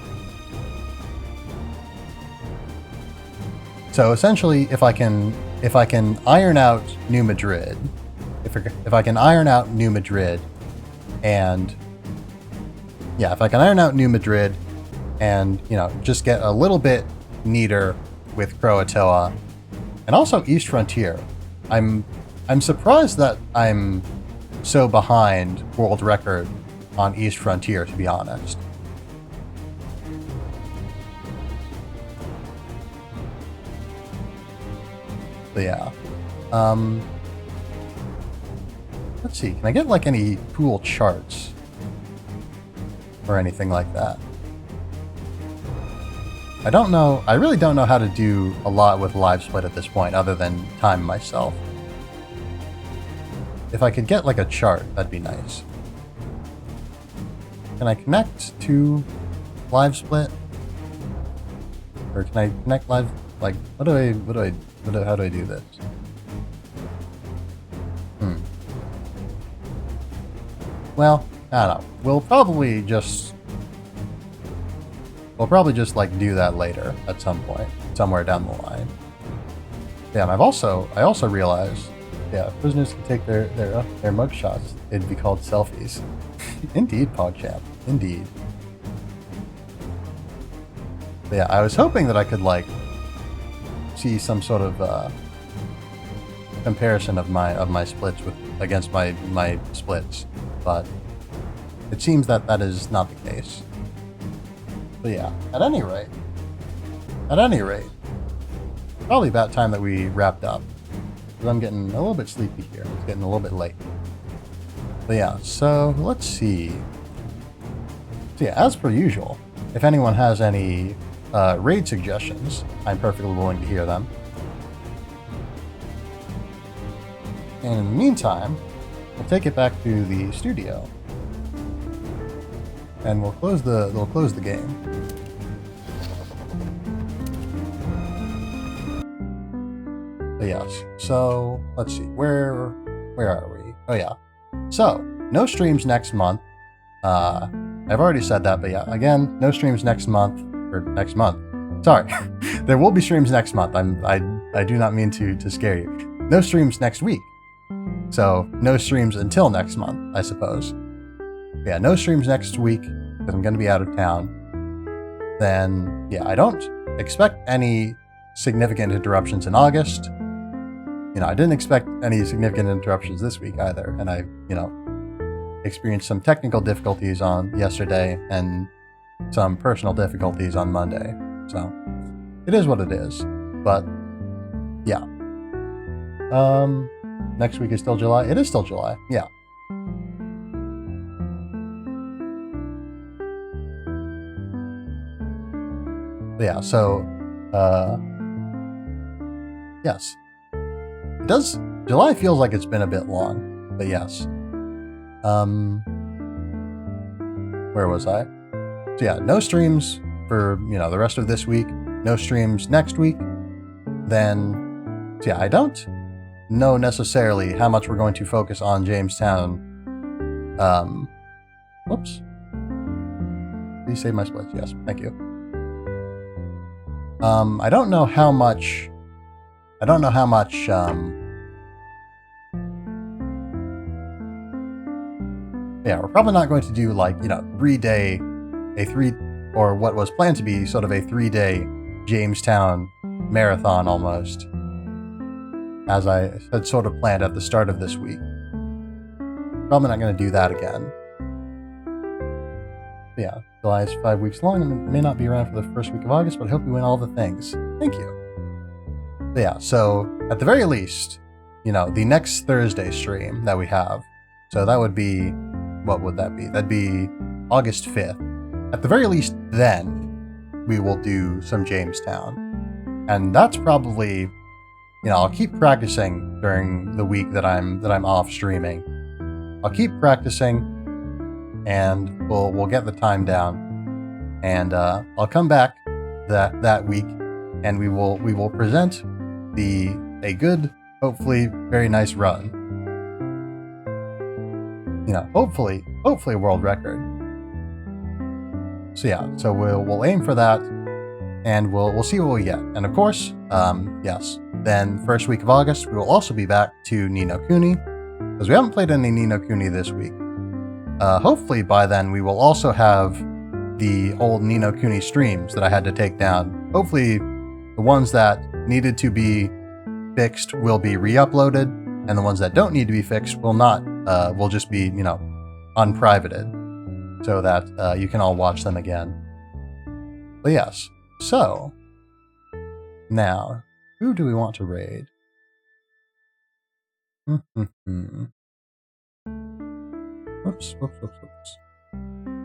So essentially, if I can iron out New Madrid, if I can iron out New Madrid. And yeah, if I can iron out New Madrid and, just get a little bit neater with Croatoa and also East Frontier, I'm surprised that I'm so behind world record on East Frontier, to be honest. But yeah. Let's see, can I get any cool charts or anything like that? I really don't know how to do a lot with live split at this point other than time myself. If I could get a chart, that'd be nice. Can I connect to live split? Or can I connect live, how do I do this? Well, I don't know. We'll probably just do that later at some point, somewhere down the line. Yeah, and I also realized, prisoners can take their mug shots. It'd be called selfies. Indeed, PogChamp. Indeed. But yeah, I was hoping that I could like see some sort of comparison of my splits against my splits, but it seems that that is not the case. But yeah, at any rate, probably about time that we wrapped up, because I'm getting a little bit sleepy here. It's getting a little bit late. But yeah, so let's see. So yeah, as per usual, if anyone has any raid suggestions, I'm perfectly willing to hear them. And in the meantime, we'll take it back to the studio, and we'll close the game. But yes, so let's see, where are we? Oh yeah, so no streams next month. I've already said that, but yeah, again, no streams next month. Sorry, there will be streams next month. I do not mean to scare you. No streams next week. So no streams until next month, I suppose. Yeah, no streams next week because I'm going to be out of town. Then yeah, I don't expect any significant interruptions in August. You know, I didn't expect any significant interruptions this week either, and I, experienced some technical difficulties on yesterday and some personal difficulties on Monday. So it is what it is. But yeah. Next week is still July. It is still July. Yeah. But yeah, so yes. It does. July feels like it's been a bit long, but yes. Where was I? So yeah, no streams for, the rest of this week. No streams next week. Then, so yeah, I don't know necessarily how much we're going to focus on Jamestown. Whoops. Please save my splits. Yes, thank you. I don't know how much. Yeah, we're probably not going to do like, 3-day, or what was planned to be sort of a 3-day Jamestown marathon almost, as I had sort of planned at the start of this week. Probably not going to do that again. But yeah, July is 5 weeks long and may not be around for the first week of August, but I hope you win all the things. Thank you. But yeah, so at the very least, the next Thursday stream that we have, so that would be, what would that be? That'd be August 5th. At the very least, then we will do some Jamestown. And that's probably, I'll keep practicing during the week that I'm off streaming. I'll keep practicing, and we'll get the time down. And I'll come back that week, and we will present a good, hopefully very nice run. Hopefully a world record. So yeah, so we'll aim for that, and we'll see what we get. And of course, yes, then first week of August, we will also be back to Ni no Kuni, because we haven't played any Ni no Kuni this week. Hopefully by then we will also have the old Ni no Kuni streams that I had to take down. Hopefully the ones that needed to be fixed will be re-uploaded, and the ones that don't need to be fixed will not. Will just be, unprivated, so that you can all watch them again. But yes, so now, who do we want to raid? Whoops.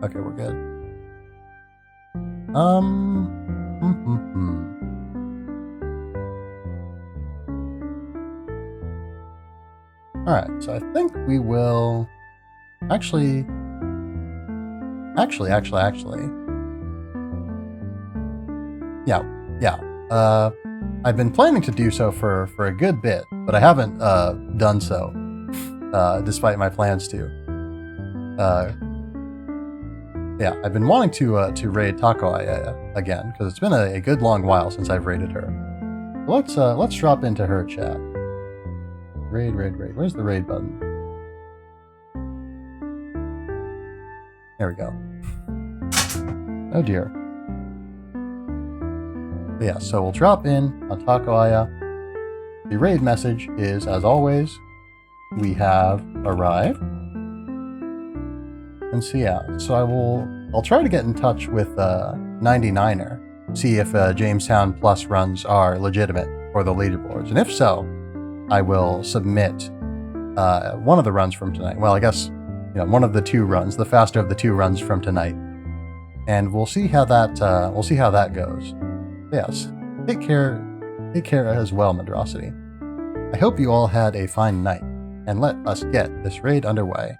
Okay, we're good. Alright, so I think we will actually. Yeah. I've been planning to do so for a good bit, but I haven't done so, despite my plans to. Yeah, I've been wanting to raid Taco again, because it's been a good long while since I've raided her. Let's drop into her chat. Raid. Where's the raid button? There we go. Oh dear. But yeah, so we'll drop in on Takoaya. The raid message is, as always, we have arrived. And so yeah, so I'll try to get in touch with 99er, see if Jamestown Plus runs are legitimate for the leaderboards. And if so, I will submit one of the runs from tonight. Well, I guess one of the two runs, the faster of the two runs from tonight, and we'll see how that goes. Yes, take care as well, Madrosity. I hope you all had a fine night, and let us get this raid underway.